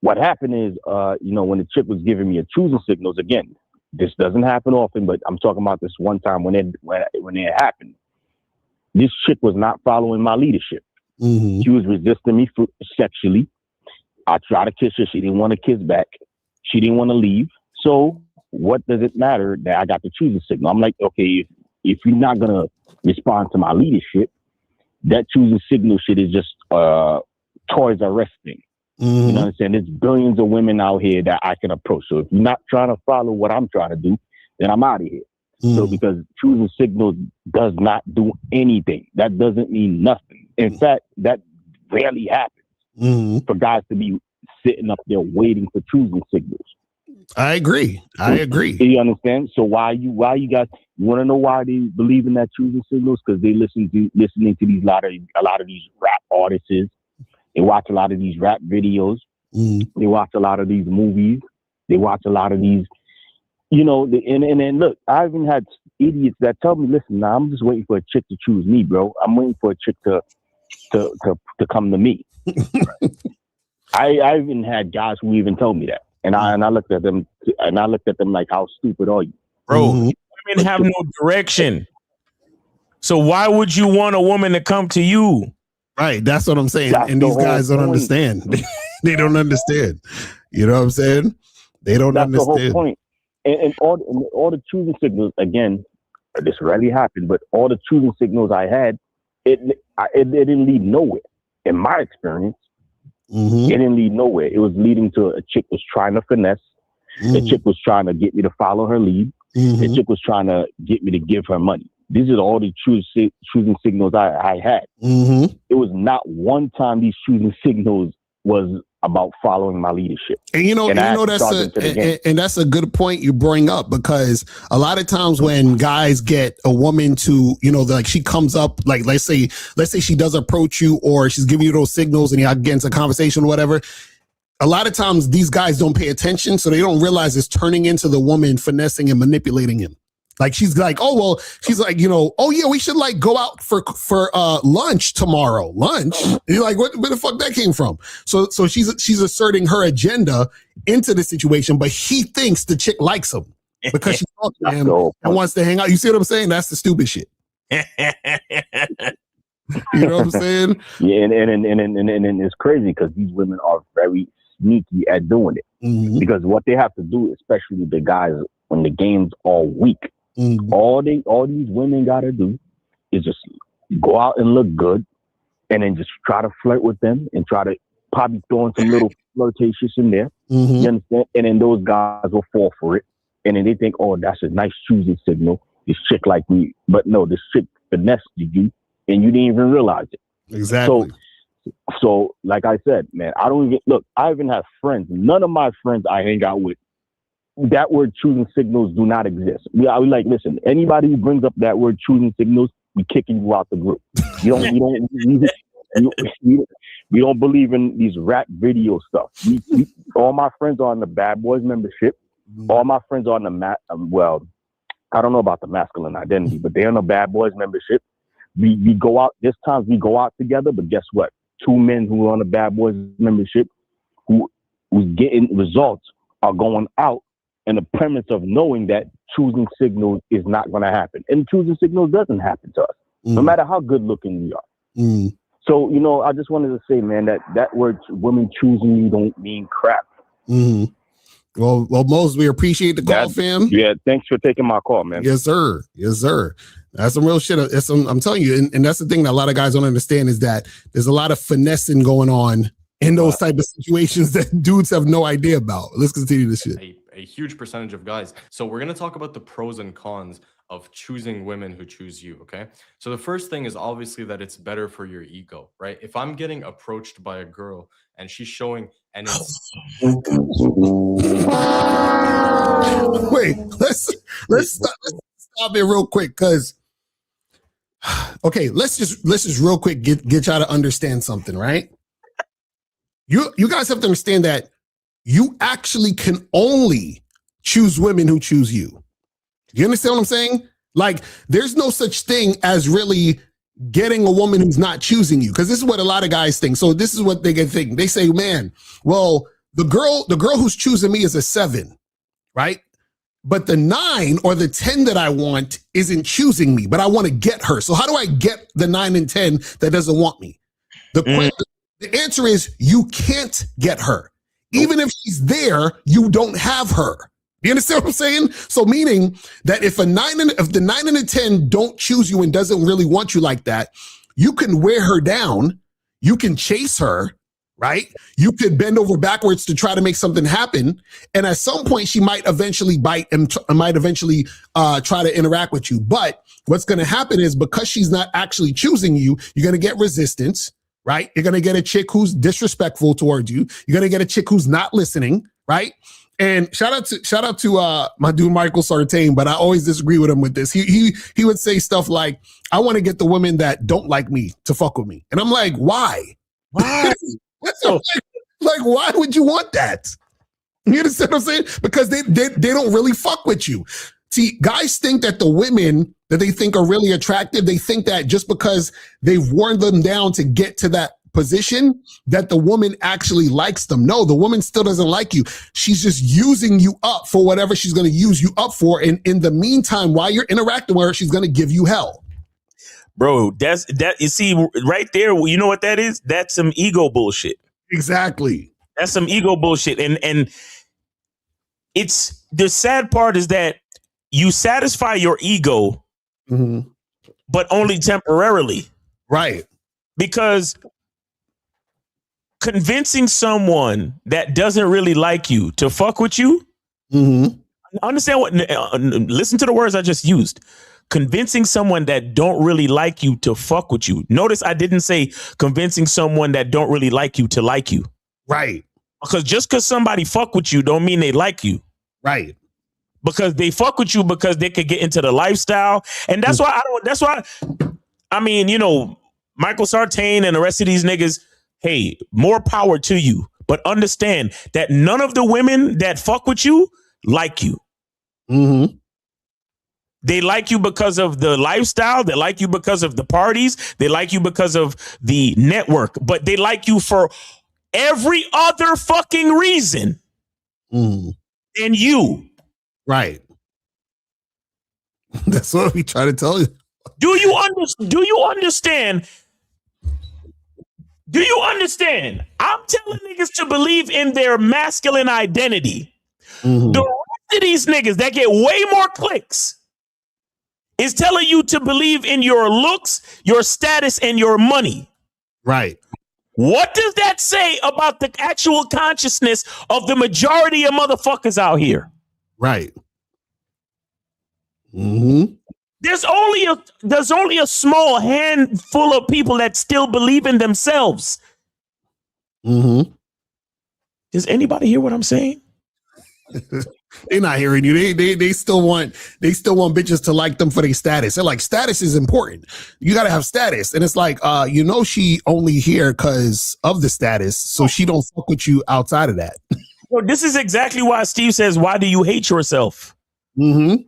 What happened is, when the chick was giving me a choosing signals, again, this doesn't happen often, but I'm talking about this one time when it happened. This chick was not following my leadership. She was resisting me sexually. I tried to kiss her. She didn't want to kiss back. She didn't want to leave. So what does it matter that I got the choosing signal? I'm like, okay, if you're not going to respond to my leadership, that choosing signal shit is just Toys R Us thing. You know what I'm saying? There's billions of women out here that I can approach. So if you're not trying to follow what I'm trying to do, then I'm out of here. So because choosing signals does not do anything. That doesn't mean nothing. In fact, that rarely happens for guys to be sitting up there waiting for choosing signals. I agree. You understand? So why you guys, you want to know why they believe in that choosing signals? Because they listening to these a lot of these rap artists. They watch a lot of these rap videos. They watch a lot of these movies. They watch a lot of these, and look, I even had idiots that tell me, listen, now I'm just waiting for a chick to choose me, bro. I'm waiting for a chick to come to me. I even had guys who even told me that. And I looked at them like, how stupid are you? Bro, women have no direction. So why would you want a woman to come to you? Right, that's what I'm saying. And these guys don't understand. They don't understand. You know what I'm saying? They don't understand. That's the whole point. And all the choosing signals, again, this rarely happened, but all the choosing signals I had, it didn't lead nowhere. In my experience, it didn't lead nowhere. It was leading to a chick was trying to finesse. A chick was trying to get me to follow her lead. A chick was trying to get me to give her money. These are all the choosing signals I had. It was not one time these choosing signals was about following my leadership. And that's a good point you bring up, because a lot of times when guys get a woman to, like she comes up, like let's say she does approach you or she's giving you those signals and you get into a conversation or whatever. A lot of times these guys don't pay attention, so they don't realize it's turning into the woman finessing and manipulating him. Like she's like, oh well, she's like, oh yeah, we should like go out for lunch tomorrow. Lunch? And you're like, where the fuck that came from? So she's asserting her agenda into the situation, but he thinks the chick likes him because she talks to him and wants to hang out. You see what I'm saying? That's the stupid shit. You know what I'm saying? Yeah, and it's crazy because these women are very sneaky at doing it. Because what they have to do, especially the guys when the game's all weak, all these women gotta do is just go out and look good and then just try to flirt with them and try to probably throwing some little flirtatious in there. You understand? And then those guys will fall for it. And then they think, oh, that's a nice choosing signal. This chick like me. But no, this chick finessed you and you didn't even realize it. Exactly. So like I said, man, I even have friends. None of my friends I hang out with, that word choosing signals do not exist. We like, listen, anybody who brings up that word choosing signals, we kicking you out the group. We don't believe in these rap video stuff. All my friends are on the Bad Boys membership. All my friends are on the well, I don't know about the masculine identity, but they're on the Bad Boys membership. We go out. There's times we go out together, but guess what? Two men who are on the Bad Boys membership, who's getting results, are going out. And the premise of knowing that choosing signals is not going to happen. And choosing signals doesn't happen to us, no matter how good looking we are. So, I just wanted to say, man, that word women choosing you don't mean crap. Well, Mose, we appreciate the call, fam. Yeah, thanks for taking my call, man. Yes, sir. Yes, sir. That's some real shit. I'm telling you, and that's the thing that a lot of guys don't understand is that there's a lot of finessing going on in those type of situations that dudes have no idea about. Let's continue this shit. A huge percentage of guys. So we're going to talk about the pros and cons of choosing women who choose you, okay? So the first thing is obviously that it's better for your ego, right? If I'm getting approached by a girl and she's showing an Wait, let's stop it real quick, because okay, let's just real quick get y'all to understand something, right? You guys have to understand that you actually can only choose women who choose you. You understand what I'm saying? Like, there's no such thing as really getting a woman who's not choosing you, because this is what a lot of guys think. So this is what they get thinking. They say, man, well, the girl who's choosing me is a 7, right? But the 9 or the 10 that I want isn't choosing me, but I want to get her. So how do I get the 9 and 10 that doesn't want me? The answer is you can't get her. Even if she's there, you don't have her. You understand what I'm saying? So meaning that if the 9 and the 10 don't choose you and doesn't really want you like that, you can wear her down. You can chase her, right? You could bend over backwards to try to make something happen. And at some point she might eventually bite and might eventually try to interact with you. But what's going to happen is, because she's not actually choosing you, you're going to get resistance, right? You're going to get a chick who's disrespectful towards you. You're going to get a chick who's not listening, right? And shout out to my dude Michael Sartain, but I always disagree with him with this. He would say stuff like, I want to get the women that don't like me to fuck with me. And I'm like, why? Why? like, why would you want that? You understand what I'm saying? Because they don't really fuck with you. See, guys think that the women that they think are really attractive, they think that just because they've worn them down to get to that position, that the woman actually likes them. No, the woman still doesn't like you. She's just using you up for whatever she's going to use you up for. And in the meantime, while you're interacting with her, she's going to give you hell. Bro, that you see right there, you know what that is? That's some ego bullshit. Exactly. That's some ego bullshit. And it's the sad part is that you satisfy your ego, but only temporarily. Right. Because convincing someone that doesn't really like you to fuck with you, understand what, listen to the words I just used. Convincing someone that don't really like you to fuck with you. Notice I didn't say convincing someone that don't really like you to like you. Right. Because just because somebody fuck with you don't mean they like you. Right. Because they fuck with you because they could get into the lifestyle. And that's why I mean, you know, Michael Sartain and the rest of these niggas, hey, more power to you. But understand that none of the women that fuck with you like you. They like you because of the lifestyle. They like you because of the parties. They like you because of the network. But they like you for every other fucking reason than you. Right. That's what we try to tell you. Do you understand? Do you understand? I'm telling niggas to believe in their masculine identity. The rest of these niggas that get way more clicks is telling you to believe in your looks, your status, and your money. Right. What does that say about the actual consciousness of the majority of motherfuckers out here? Right. Mm-hmm. There's only a small handful of people that still believe in themselves. Mm-hmm. Does anybody hear what I'm saying? They're not hearing you. They still want bitches to like them for their status. They're like, status is important. You gotta have status. And it's like, she only here because of the status, so she don't fuck with you outside of that. Well, this is exactly why Steve says, why do you hate yourself? Mm-hmm.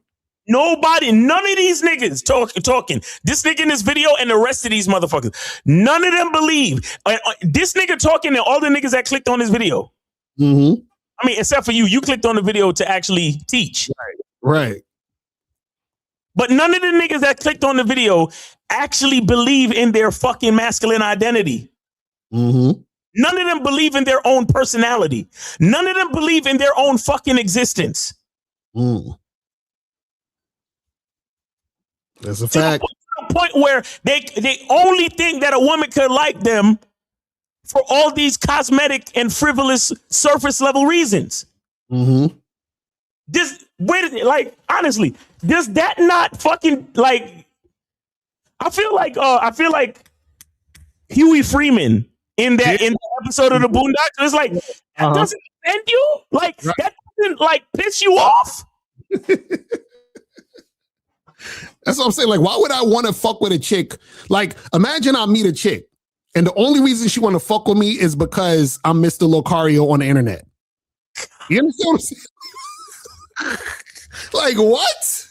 Nobody, none of these niggas talking. This nigga in this video and the rest of these motherfuckers, none of them believe. This nigga talking and all the niggas that clicked on this video. Mm-hmm. I mean, except for you. You clicked on the video to actually teach. Right. But none of the niggas that clicked on the video actually believe in their fucking masculine identity. Mm-hmm. None of them believe in their own personality. None of them believe in their own fucking existence. Mm. That's a fact. To the point where they only think that a woman could like them for all these cosmetic and frivolous surface level reasons. Mm-hmm. Honestly, does that not fucking like? I feel like Huey Freeman in the episode of the Boondocks. It's like that doesn't offend you, like that doesn't like piss you off. That's what I'm saying. Like, why would I want to fuck with a chick? Like, imagine I meet a chick, and the only reason she want to fuck with me is because I'm Mr. Locario on the internet. You understand what I'm saying? Like, what?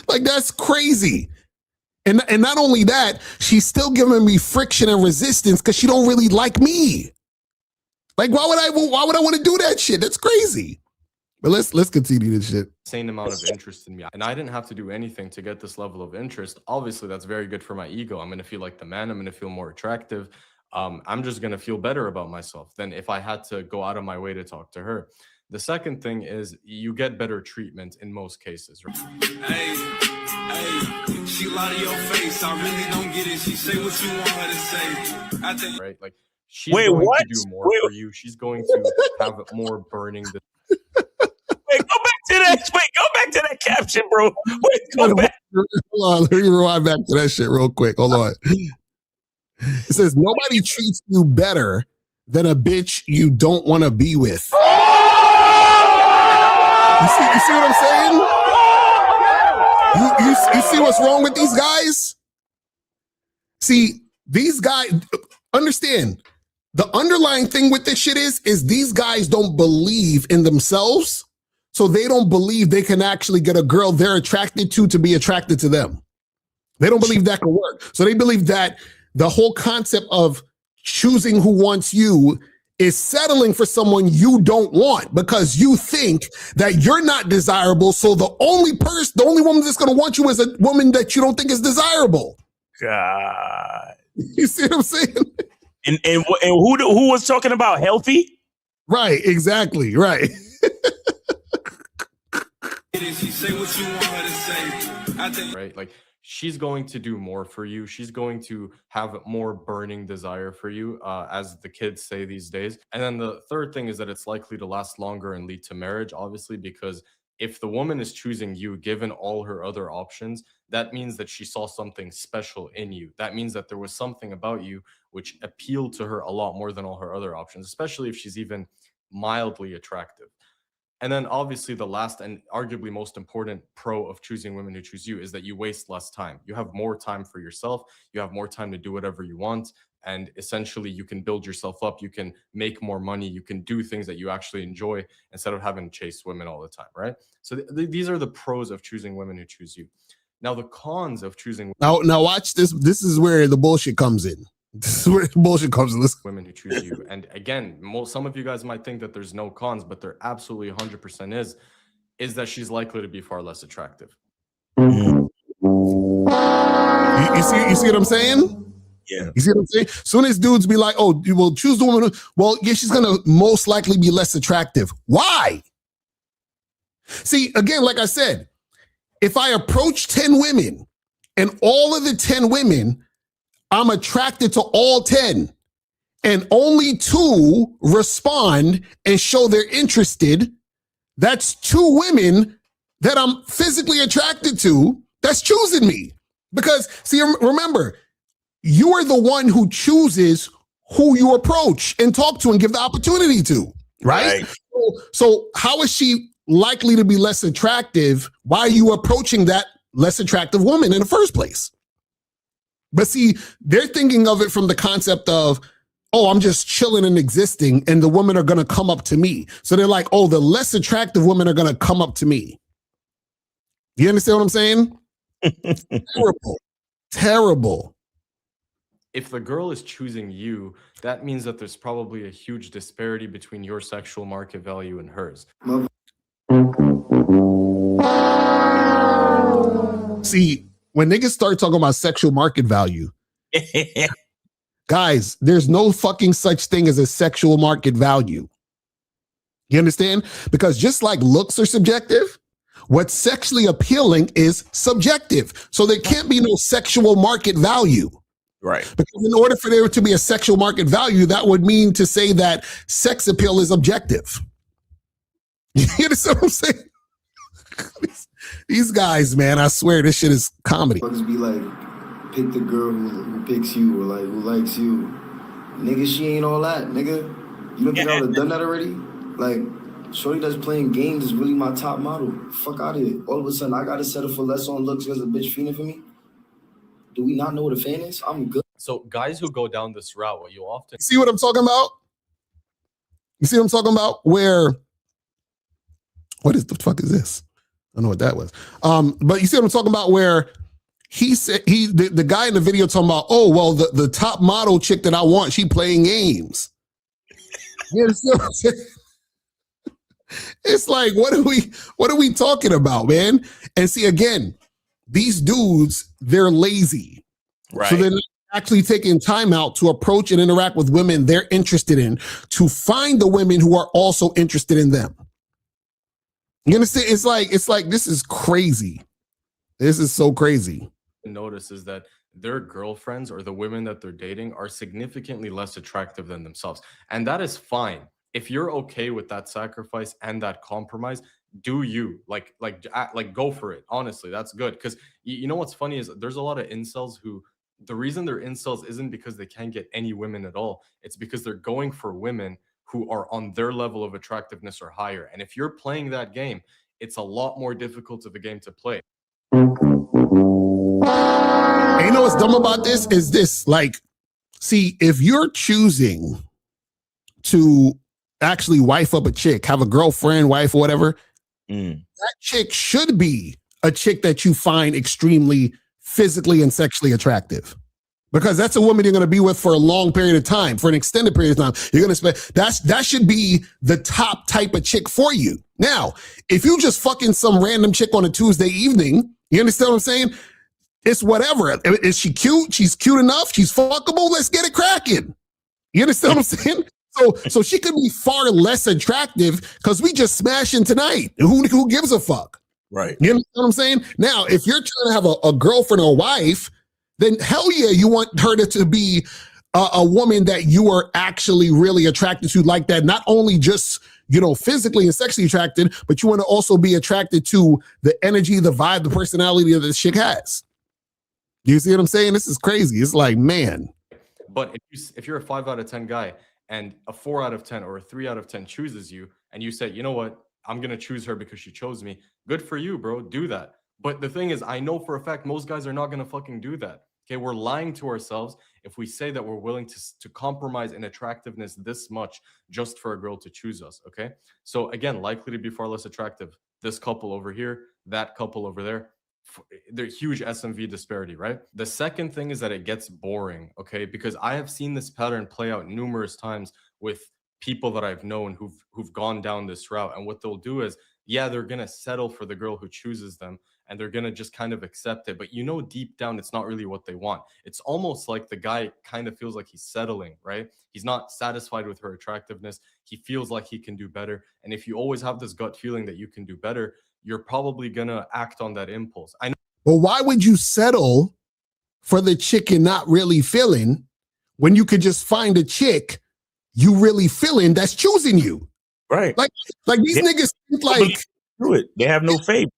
Like, that's crazy. And not only that, she's still giving me friction and resistance because she don't really like me. Like, why would I want to do that shit? That's crazy. But let's continue this shit. Insane amount of interest in me, and I didn't have to do anything to get this level of interest. Obviously, that's very good for my ego. I'm gonna feel like the man. I'm gonna feel more attractive. I'm just gonna feel better about myself than if I had to go out of my way to talk to her. The second thing is you get better treatment in most cases. Hey, she lie to your face. I really don't get it. She say what you want her to say. I think right, like she's going to do more for you. She's going to have more burning. Wait, go back to that caption, bro. Wait, go back. Hold on, let me rewind back to that shit real quick. Hold on. It says, nobody treats you better than a bitch you don't want to be with. You see what I'm saying? You see what's wrong with these guys? See, these guys, understand, the underlying thing with this shit is these guys don't believe in themselves, so they don't believe they can actually get a girl they're attracted to be attracted to them. They don't believe that can work. So they believe that the whole concept of choosing who wants you is settling for someone you don't want because you think that you're not desirable. So the only woman that's going to want you is a woman that you don't think is desirable. God, you see what I'm saying? And who was talking about healthy? Right, exactly, right. she say what you want her to say. I think right, like she's going to do more for you. She's going to have more burning desire for you, as the kids say these days. And then the third thing is that it's likely to last longer and lead to marriage, obviously, because if the woman is choosing you, given all her other options, that means that she saw something special in you. That means that there was something about you which appealed to her a lot more than all her other options, especially if she's even mildly attractive. And then obviously the last and arguably most important pro of choosing women who choose you is that you waste less time. You have more time for yourself. You have more time to do whatever you want. And essentially you can build yourself up. You can make more money. You can do things that you actually enjoy instead of having to chase women all the time, right? So these are the pros of choosing women who choose you. Now the cons of choosing now watch this. This is where the bullshit comes in. This is where the bullshit comes in. Women who choose you. And again, some of you guys might think that there's no cons, but there absolutely 100% is that she's likely to be far less attractive. You see what I'm saying? Yeah. You see what I'm saying? Soon as dudes be like, oh, you will choose the woman. Well, yeah, she's going to most likely be less attractive. Why? See, again, like I said, if I approach 10 women and all of the 10 women I'm attracted to all 10, and only 2 respond and show they're interested, that's 2 women that I'm physically attracted to that's choosing me. Because, see, remember, you are the one who chooses who you approach and talk to and give the opportunity to, right? So how is she likely to be less attractive? Why are you approaching that less attractive woman in the first place? But see, they're thinking of it from the concept of, oh, I'm just chilling and existing, and the women are going to come up to me. So they're like, oh, the less attractive women are going to come up to me. You understand what I'm saying? Terrible. Terrible. If the girl is choosing you, that means that there's probably a huge disparity between your sexual market value and hers. See, when niggas start talking about sexual market value, guys, there's no fucking such thing as a sexual market value. You understand? Because just like looks are subjective, what's sexually appealing is subjective. So there can't be no sexual market value. Right. Because in order for there to be a sexual market value, that would mean to say that sex appeal is objective. You understand what I'm saying? These guys, man, I swear this shit is comedy. Fuckers be like, pick the girl who picks you or like who likes you. Nigga, she ain't all that, nigga. You don't think I would have done that already? Like, shorty that's playing games is really my top model. Fuck out of here. All of a sudden, I gotta settle for less on looks because a bitch feeding for me? Do we not know what a fan is? I'm good. So guys who go down this route, what you often See what I'm talking about? You see what I'm talking about? Where, what is the fuck is this? I don't know what that was. But you see what I'm talking about? Where he said the guy in the video talking about, oh, well, the top model chick that I want, she playing games. You understand what I'm saying? It's like, what are we talking about, man? And see, again, these dudes, they're lazy. Right. So they're not actually taking time out to approach and interact with women they're interested in, to find the women who are also interested in them. You understand? It's like this is crazy. This is so crazy. notice is that their girlfriends or the women that they're dating are significantly less attractive than themselves. And that is fine. If you're okay with that sacrifice and that compromise, do you like go for it? Honestly, that's good. Because you know what's funny is there's a lot of incels who the reason they're incels isn't because they can't get any women at all. It's because they're going for women who are on their level of attractiveness or higher. And if you're playing that game, it's a lot more difficult of a game to play. And you know what's dumb about this is this, like, see, if you're choosing to actually wife up a chick, have a girlfriend, wife, or whatever, that chick should be a chick that you find extremely physically and sexually attractive. Because that's a woman you're going to be with for a long period of time, for an extended period of time. You're going to spend, that should be the top type of chick for you. Now, if you just fucking some random chick on a Tuesday evening, you understand what I'm saying? It's whatever. Is she cute? She's cute enough. She's fuckable. Let's get it cracking. You understand what I'm saying? So she could be far less attractive because we just smashing tonight. Who gives a fuck? Right. You know what I'm saying? Now, if you're trying to have a girlfriend or wife, then hell yeah, you want her to be a woman that you are actually really attracted to like that. Not only just, you know, physically and sexually attracted, but you want to also be attracted to the energy, the vibe, the personality that this chick has. You see what I'm saying? This is crazy. It's like, man. But if you're a 5 out of 10 guy and a 4 out of 10 or a 3 out of 10 chooses you and you say, you know what, I'm going to choose her because she chose me. Good for you, bro. Do that. But the thing is, I know for a fact most guys are not going to fucking do that. Okay, we're lying to ourselves if we say that we're willing to compromise in attractiveness this much just for a girl to choose us, okay? So again, likely to be far less attractive. This couple over here, that couple over there. There's huge SMV disparity, right? The second thing is that it gets boring, okay? Because I have seen this pattern play out numerous times with people that I've known who've gone down this route. And what they'll do is, yeah, they're going to settle for the girl who chooses them and they're going to just kind of accept it. But you know, deep down, it's not really what they want. It's almost like the guy kind of feels like he's settling, right? He's not satisfied with her attractiveness. He feels like he can do better. And if you always have this gut feeling that you can do better, you're probably going to act on that impulse. I know. Well, why would you settle for the chick you're not really feeling when you could just find a chick you really feeling that's choosing you. Right. Like these niggas think like do it. They have no faith.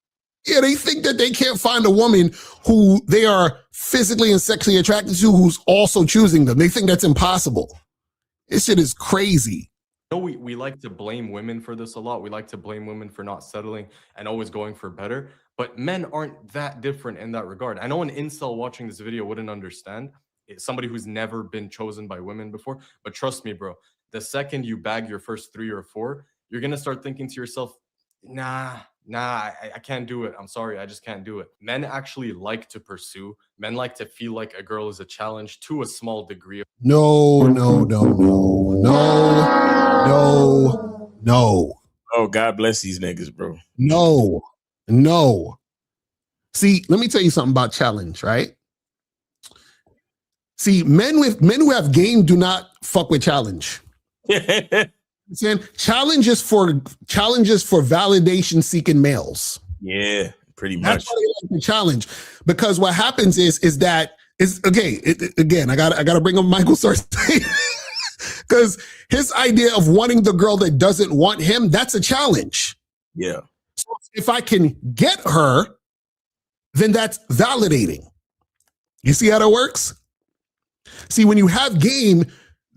Yeah, they think that they can't find a woman who they are physically and sexually attracted to who's also choosing them. They think that's impossible. This shit is crazy. No, we like to blame women for this a lot. We like to blame women for not settling and always going for better. But men aren't that different in that regard. I know an incel watching this video wouldn't understand. It's somebody who's never been chosen by women before. But trust me, bro, the second you bag your first 3 or 4, you're going to start thinking to yourself, nah, I can't do it. I'm sorry, I just can't do it. Men actually like to pursue. Men like to feel like a girl is a challenge to a small degree. No. Oh, God bless these niggas, bro. No. See, let me tell you something about challenge, right? See, men who have game do not fuck with challenge. Challenges for validation seeking males. Yeah, pretty much. That's why they like the challenge, because what happens is that again. I gotta bring up Michael Sartain because his idea of wanting the girl that doesn't want him, that's a challenge. Yeah. So if I can get her, then that's validating. You see how that works? See, when you have game,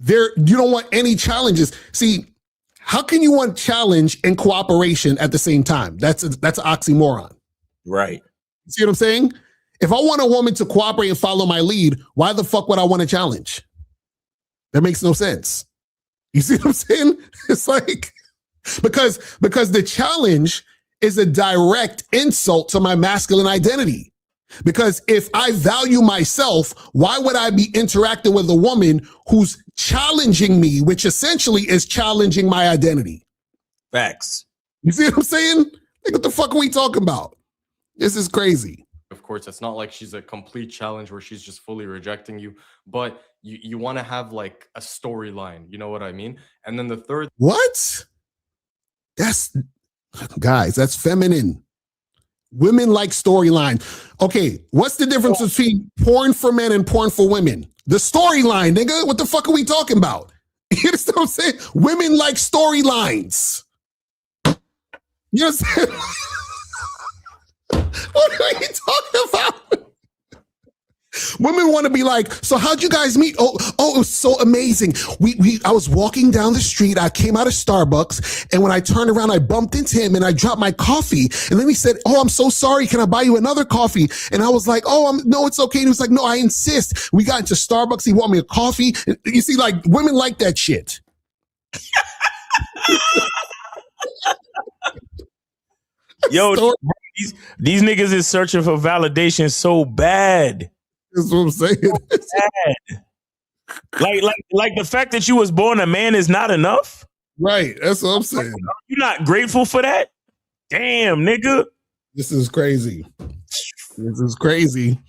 you don't want any challenges. See, how can you want challenge and cooperation at the same time? That's an oxymoron. Right. See what I'm saying? If I want a woman to cooperate and follow my lead, why the fuck would I want a challenge? That makes no sense. You see what I'm saying? It's like, because the challenge is a direct insult to my masculine identity. Because if I value myself, why would I be interacting with a woman who's challenging me, which essentially is challenging my identity? Facts. You see what I'm saying? Like, what the fuck are we talking about? This is crazy. Of course, it's not like she's a complete challenge where she's just fully rejecting you, but you want to have like a storyline. You know what I mean? And then the third. What? Guys, that's feminine. Women like storyline. Okay, what's the difference between porn for men and porn for women? The storyline, nigga. What the fuck are we talking about? You understand what I'm saying? Women like storylines. You understand? What are you talking about? Women want to be like, so how'd you guys meet? Oh, it was so amazing. I was walking down the street. I came out of Starbucks, and when I turned around, I bumped into him, and I dropped my coffee. And then he said, "Oh, I'm so sorry. Can I buy you another coffee?" And I was like, "Oh, no, it's okay." And he was like, "No, I insist." We got into Starbucks. He wanted me a coffee. You see, like, women like that shit. Yo, these niggas is searching for validation so bad. That's what I'm saying. Like the fact that you was born a man is not enough. Right. That's what I'm saying. You're not grateful for that? Damn, nigga. This is crazy. This is crazy.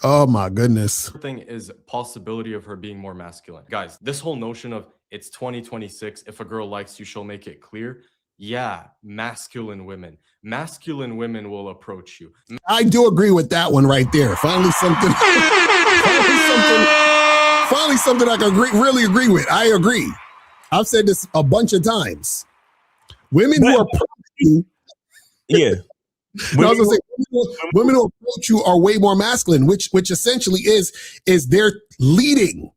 Oh my goodness. Thing is possibility of her being more masculine. Guys, this whole notion of it's 2026, if a girl likes you, she'll make it clear. Yeah, masculine women will approach you. I do agree with that one right there. Finally something I can really agree with. I agree. I've said this a bunch of times. Women who approach you, yeah. Women who approach you are way more masculine, which essentially is they're leading.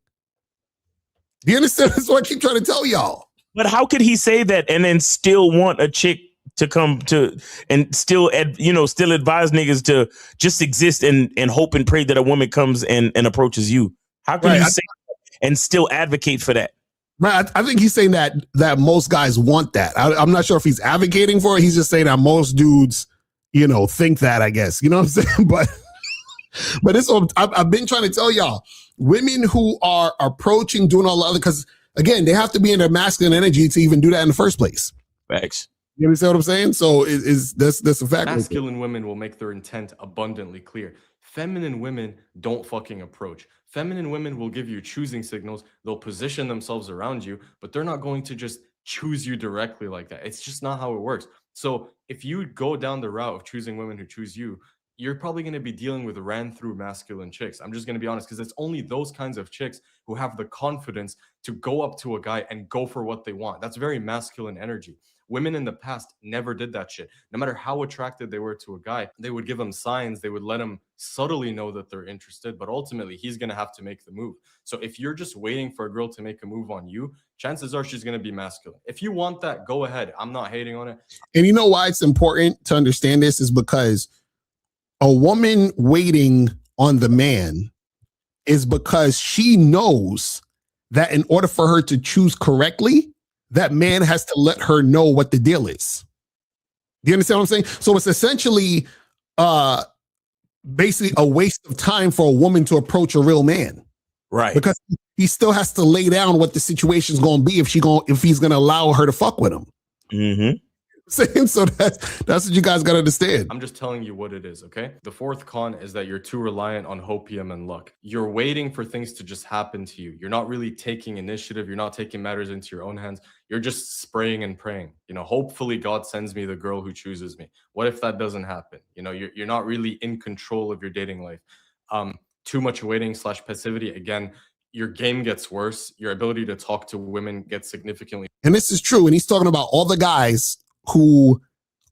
Do you understand? That's what I keep trying to tell y'all. But how could he say that and then still want a chick to come to and still advise niggas to just exist and hope and pray that a woman comes and approaches you? How can you say that and still advocate for that? Right. I think he's saying that most guys want that. I'm not sure if he's advocating for it. He's just saying that most dudes, think that, I guess. You know what I'm saying? But it's I've been trying to tell y'all, women who are approaching, doing all the other, because again, they have to be in their masculine energy to even do that in the first place. Facts. You understand what I'm saying? So that's a fact. Masculine women will make their intent abundantly clear. Feminine women don't fucking approach. Feminine women will give you choosing signals. They'll position themselves around you, but they're not going to just choose you directly like that. It's just not how it works. So if you go down the route of choosing women who choose you, you're probably going to be dealing with ran through masculine chicks. I'm just going to be honest, because it's only those kinds of chicks who have the confidence to go up to a guy and go for what they want. That's very masculine energy. Women in the past never did that shit. No matter how attracted they were to a guy, they would give him signs. They would let him subtly know that they're interested, but ultimately he's going to have to make the move. So if you're just waiting for a girl to make a move on you, chances are she's going to be masculine. If you want that, go ahead. I'm not hating on it. And you know why it's important to understand this is because a woman waiting on the man is because she knows that in order for her to choose correctly, that man has to let her know what the deal is. Do you understand what I'm saying? So it's essentially basically a waste of time for a woman to approach a real man. Right. Because he still has to lay down what the situation's going to be if he's going to allow her to fuck with him. Mm-hmm. So that's what you guys got to understand. I'm just telling you what it is, okay? The fourth con is that you're too reliant on hopium and luck. You're waiting for things to just happen to you. You're not really taking initiative. You're not taking matters into your own hands. You're just spraying and praying. You know, hopefully God sends me the girl who chooses me. What if that doesn't happen? You know, you're not really in control of your dating life. Too much waiting / passivity. Again, your game gets worse. Your ability to talk to women gets significantly. And this is true. And he's talking about all the guys who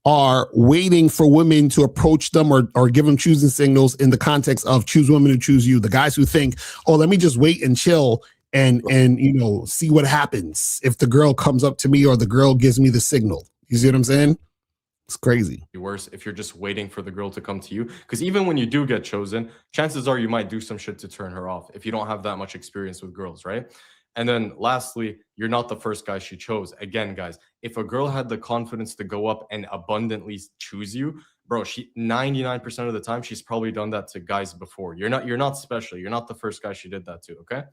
are waiting for women to approach them or give them choosing signals in the context of choose women who choose you. The guys who think, oh, let me just wait and chill and you know, see what happens if the girl comes up to me or the girl gives me the signal. You see what I'm saying? It's crazy. Worse if you're just waiting for the girl to come to you. Because even when you do get chosen, chances are you might do some shit to turn her off if you don't have that much experience with girls, right? And then lastly, you're not the first guy she chose. Again, guys, if a girl had the confidence to go up and abundantly choose you, bro, she 99% of the time, she's probably done that to guys before. You're not special. You're not the first guy she did that to, okay?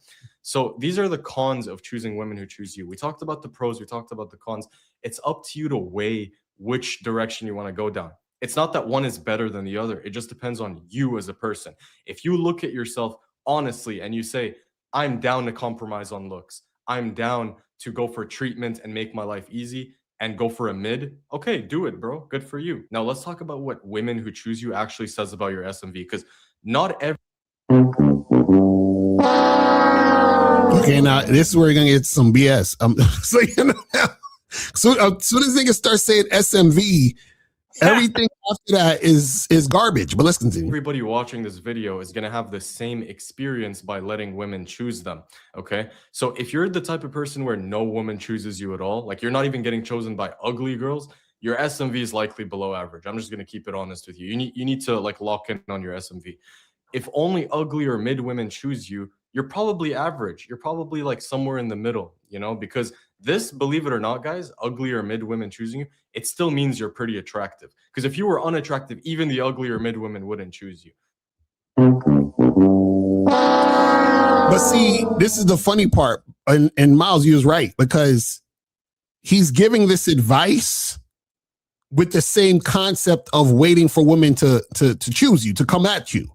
So these are the cons of choosing women who choose you. We talked about the pros. We talked about the cons. It's up to you to weigh which direction you want to go down. It's not that one is better than the other. It just depends on you as a person. If you look at yourself honestly and you say, I'm down to compromise on looks. I'm down to go for treatment and make my life easy and go for a mid. Okay, do it, bro. Good for you. Now let's talk about what women who choose you actually says about your SMV, because not every. Okay, now this is where you're gonna get some BS. So you know, so as soon as niggas start saying SMV, everything after that is garbage. But let's continue. Everybody watching this video is going to have the same experience by letting women choose them, okay? So if you're the type of person where no woman chooses you at all, like you're not even getting chosen by ugly girls, your SMV is likely below average. I'm just going to keep it honest with you. You need to like lock in on your SMV. If only ugly or mid women choose you, you're probably average. You're probably like somewhere in the middle, you know, because this, believe it or not, guys, ugly or mid women choosing you, it still means you're pretty attractive. Because if you were unattractive, even the ugly or mid women wouldn't choose you. But see, this is the funny part. And Miles, you was right, because he's giving this advice with the same concept of waiting for women to choose you, to come at you.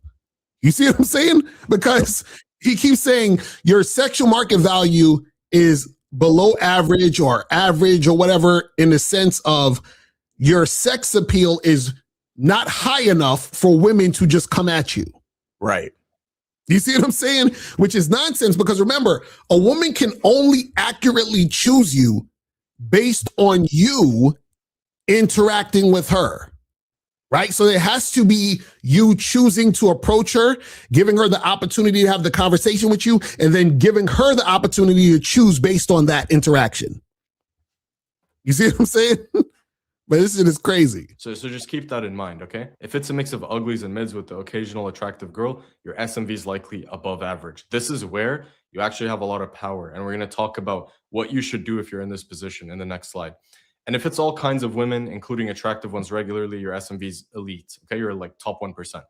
You see what I'm saying? Because he keeps saying your sexual market value is below average or whatever, in the sense of your sex appeal is not high enough for women to just come at you. Right. You see what I'm saying? Which is nonsense, because remember, a woman can only accurately choose you based on you interacting with her. Right? So it has to be you choosing to approach her, giving her the opportunity to have the conversation with you, and then giving her the opportunity to choose based on that interaction. You see what I'm saying? But this shit is crazy. So just keep that in mind, okay? If it's a mix of uglies and mids with the occasional attractive girl, your SMV is likely above average. This is where you actually have a lot of power. And we're going to talk about what you should do if you're in this position in the next slide. And if it's all kinds of women, including attractive ones regularly, your SMV is elite. Okay, you're like top 1%.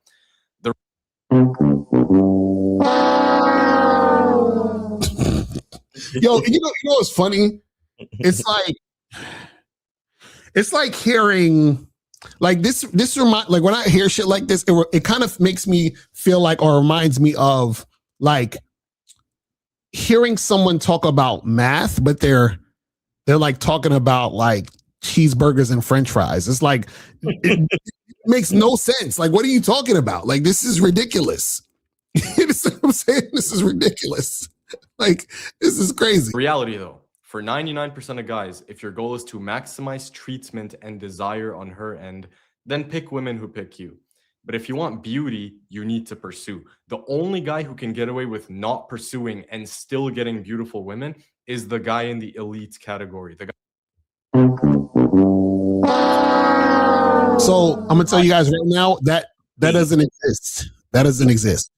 Yo, you know what's funny? It's like hearing like this remind, like when I hear shit like this, it kind of makes me feel like, or reminds me of like hearing someone talk about math, but they're like talking about like cheeseburgers and French fries. It's like, makes no sense. Like, what are you talking about? Like, this is ridiculous. You know what I'm saying? This is ridiculous. Like, this is crazy. Reality though, for 99% of guys, if your goal is to maximize treatment and desire on her end, then pick women who pick you. But if you want beauty, you need to pursue. The only guy who can get away with not pursuing and still getting beautiful women is the guy in the elite category. The guy. So I'm gonna tell you guys right now that doesn't exist. That doesn't exist.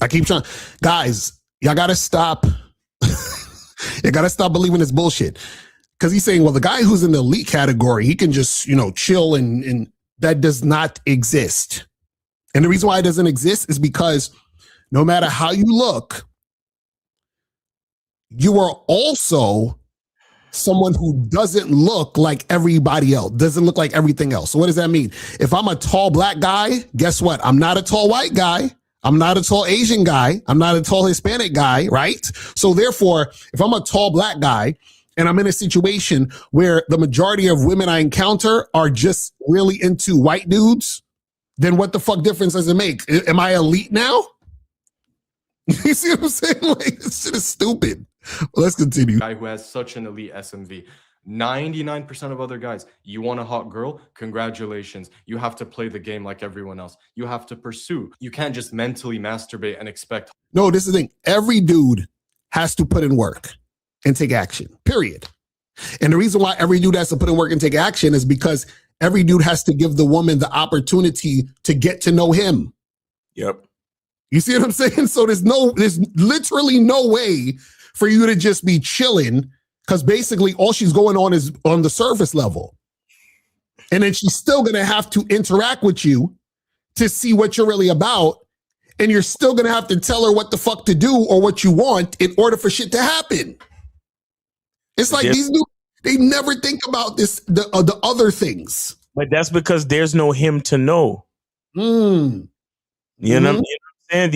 I keep trying, guys. Y'all gotta stop. You gotta stop believing this bullshit. Because he's saying, well, the guy who's in the elite category, he can just, chill and that does not exist. And the reason why it doesn't exist is because no matter how you look, you are also someone who doesn't look like everybody else, doesn't look like everything else. So what does that mean? If I'm a tall black guy, guess what? I'm not a tall white guy. I'm not a tall Asian guy. I'm not a tall Hispanic guy, right? So therefore, if I'm a tall black guy and I'm in a situation where the majority of women I encounter are just really into white dudes, then what the fuck difference does it make? Am I elite now? You see what I'm saying? Like, this shit is stupid. Well, let's continue. Guy who has such an elite SMV. 99% of other guys, you want a hot girl? Congratulations. You have to play the game like everyone else. You have to pursue. You can't just mentally masturbate and expect. No, this is the thing. Every dude has to put in work and take action, period. And the reason why every dude has to put in work and take action is because every dude has to give the woman the opportunity to get to know him. Yep. You see what I'm saying? So there's literally no way for you to just be chilling, because basically all she's going on is on the surface level. And then she's still going to have to interact with you to see what you're really about. And you're still going to have to tell her what the fuck to do or what you want in order for shit to happen. It's like these dudes, they never think about this, the other things. But that's because there's no him to know. You know what I'm saying?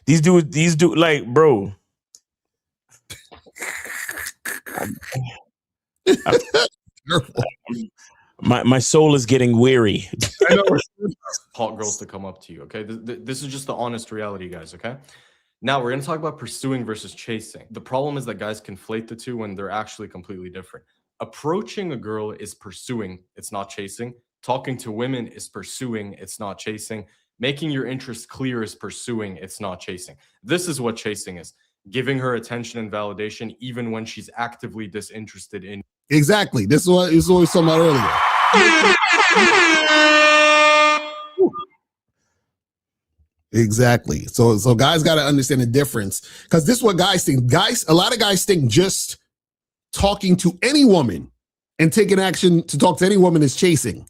These dudes, like, bro. My soul is getting weary. I know. Hot girls to come up to you, okay? This is just the honest reality, guys, okay? Now we're going to talk about pursuing versus chasing. The problem is that guys conflate the two when they're actually completely different. Approaching a girl is pursuing, it's not chasing. Talking to women is pursuing, it's not chasing. Making your interest clear is pursuing, it's not chasing. This is what chasing is. Giving her attention and validation even when she's actively disinterested in. Exactly. This is what we were talking about earlier. Exactly. So guys got to understand the difference, because this is what guys think. A lot of guys think just talking to any woman and taking action to talk to any woman is chasing.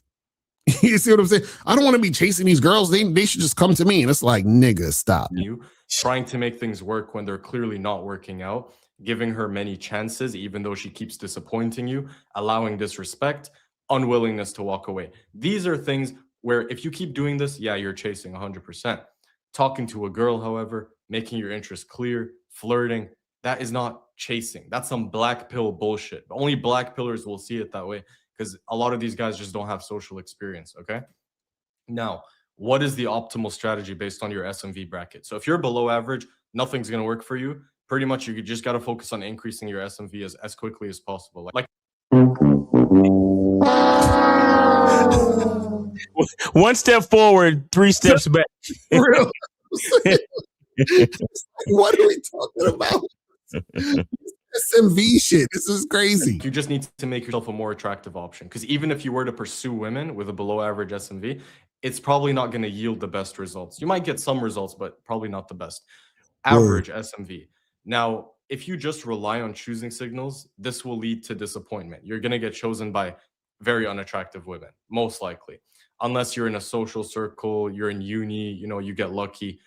You see what I'm saying? I don't want to be chasing these girls. They should just come to me. And it's like, nigga, stop. You trying to make things work when they're clearly not working out, giving her many chances, even though she keeps disappointing you, allowing disrespect, unwillingness to walk away. These are things where if you keep doing this, yeah, you're chasing 100%. Talking to a girl, however, making your interest clear, flirting, that is not chasing. That's some black pill bullshit. Only black pillars will see it that way, because a lot of these guys just don't have social experience, okay? Now, what is the optimal strategy based on your SMV bracket? So if you're below average, nothing's going to work for you. Pretty much, you just got to focus on increasing your SMV as quickly as possible. Like one step forward, 3 steps back. Real. What are we talking about? SMV shit. This is crazy. You just need to make yourself a more attractive option, because even if you were to pursue women with a below average SMV, it's probably not going to yield the best results. You might get some results, but probably not the best. Average SMV. Now, if you just rely on choosing signals, this will lead to disappointment. You're going to get chosen by very unattractive women, most likely. Unless you're in a social circle, you're in uni, you get lucky.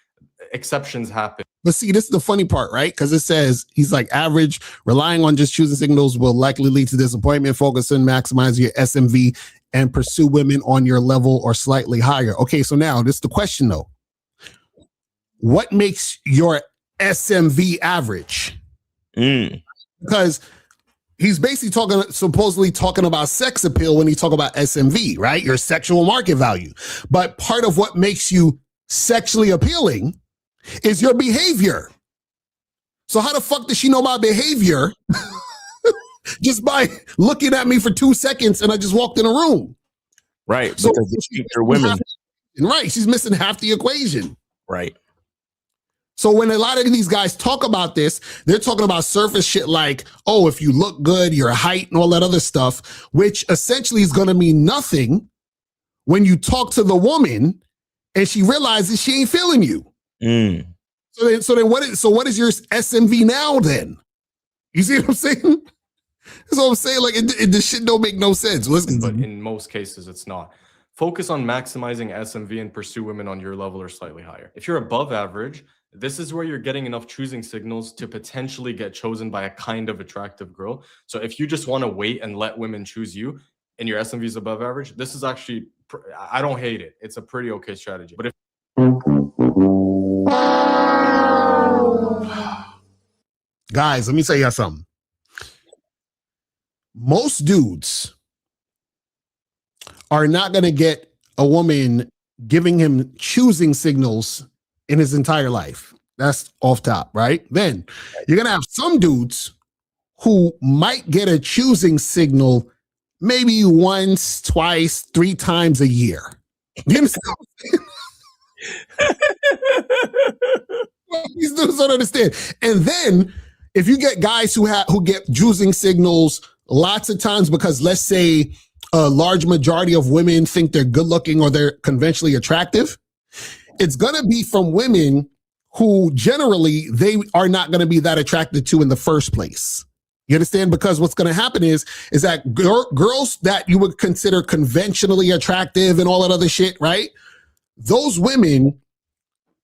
Exceptions happen. But see, this is the funny part, right? Because it says he's like average, relying on just choosing signals will likely lead to disappointment. Focus on maximizing your SMV and pursue women on your level or slightly higher. Okay, so now this is the question though. What makes your SMV average? Because he's basically supposedly talking about sex appeal when he talk about SMV, right? Your sexual market value. But part of what makes you sexually appealing is your behavior. So how the fuck does she know my behavior just by looking at me for 2 seconds and I just walked in a room? Right. So Because they're women. Right. She's missing half the equation. Right. So when a lot of these guys talk about this, they're talking about surface shit like, oh, if you look good, your height and all that other stuff, which essentially is going to mean nothing when you talk to the woman and she realizes she ain't feeling you. Mm. So then what is your SMV now then? You see what I'm saying? That's what I'm saying. Like this shit don't make no sense. Listen, but in most cases, it's not. Focus on maximizing SMV and pursue women on your level or slightly higher. If you're above average, this is where you're getting enough choosing signals to potentially get chosen by a kind of attractive girl. So if you just want to wait and let women choose you and your SMV is above average, this is actually, I don't hate it. It's a pretty okay strategy. But if guys, let me tell you something. Most dudes are not going to get a woman giving him choosing signals in his entire life. That's off top, right? Then you're going to have some dudes who might get a choosing signal maybe once, twice, 3 times a year. You understand? These dudes don't understand. And then if you get guys who get choosing signals lots of times because let's say a large majority of women think they're good looking or they're conventionally attractive, it's going to be from women who generally they are not going to be that attracted to in the first place. You understand? Because what's going to happen is that girls that you would consider conventionally attractive and all that other shit, right? Those women,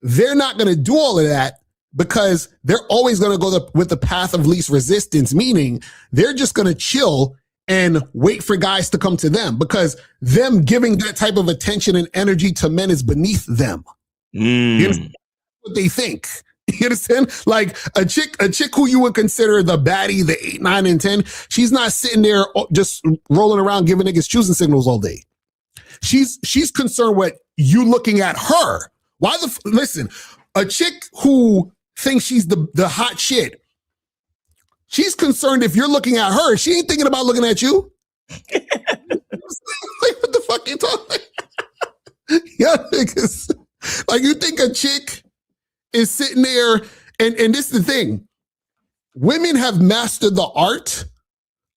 they're not going to do all of that because they're always going to go with the path of least resistance, meaning they're just going to chill and wait for guys to come to them because them giving that type of attention and energy to men is beneath them. You understand what they think? You understand? Like a chick who you would consider the baddie, the 8, 9, and 10, she's not sitting there just rolling around giving niggas choosing signals all day. She's concerned with you looking at her. Listen, a chick who thinks she's the hot shit, she's concerned if you're looking at her. She ain't thinking about looking at you. Like, what the fuck you talking? Yeah, niggas. Like, you think a chick is sitting there, and this is the thing. Women have mastered the art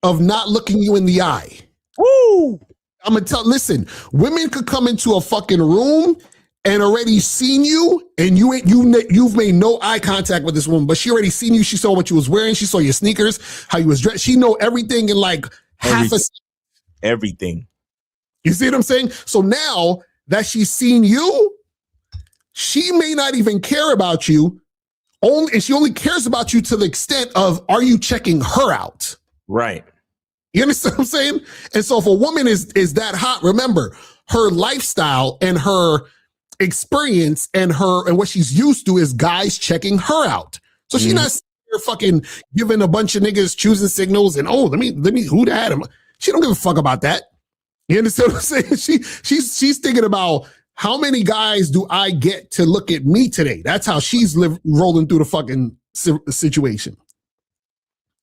of not looking you in the eye. Woo! I'm gonna listen, women could come into a fucking room and already seen you, and you've made no eye contact with this woman, but she already seen you. She saw what you was wearing. She saw your sneakers, how you was dressed. She know everything in like half a second. Everything. You see what I'm saying? So now that she's seen you, she may not even care about you. And she only cares about you to the extent of, are you checking her out? Right. You understand what I'm saying? And so if a woman is that hot, remember, her lifestyle and her experience and what she's used to is guys checking her out. So she's not fucking giving a bunch of niggas choosing signals and let me who that am. She don't give a fuck about that. You understand what I'm saying? She's thinking about how many guys do I get to look at me today? That's how she's rolling through the fucking situation.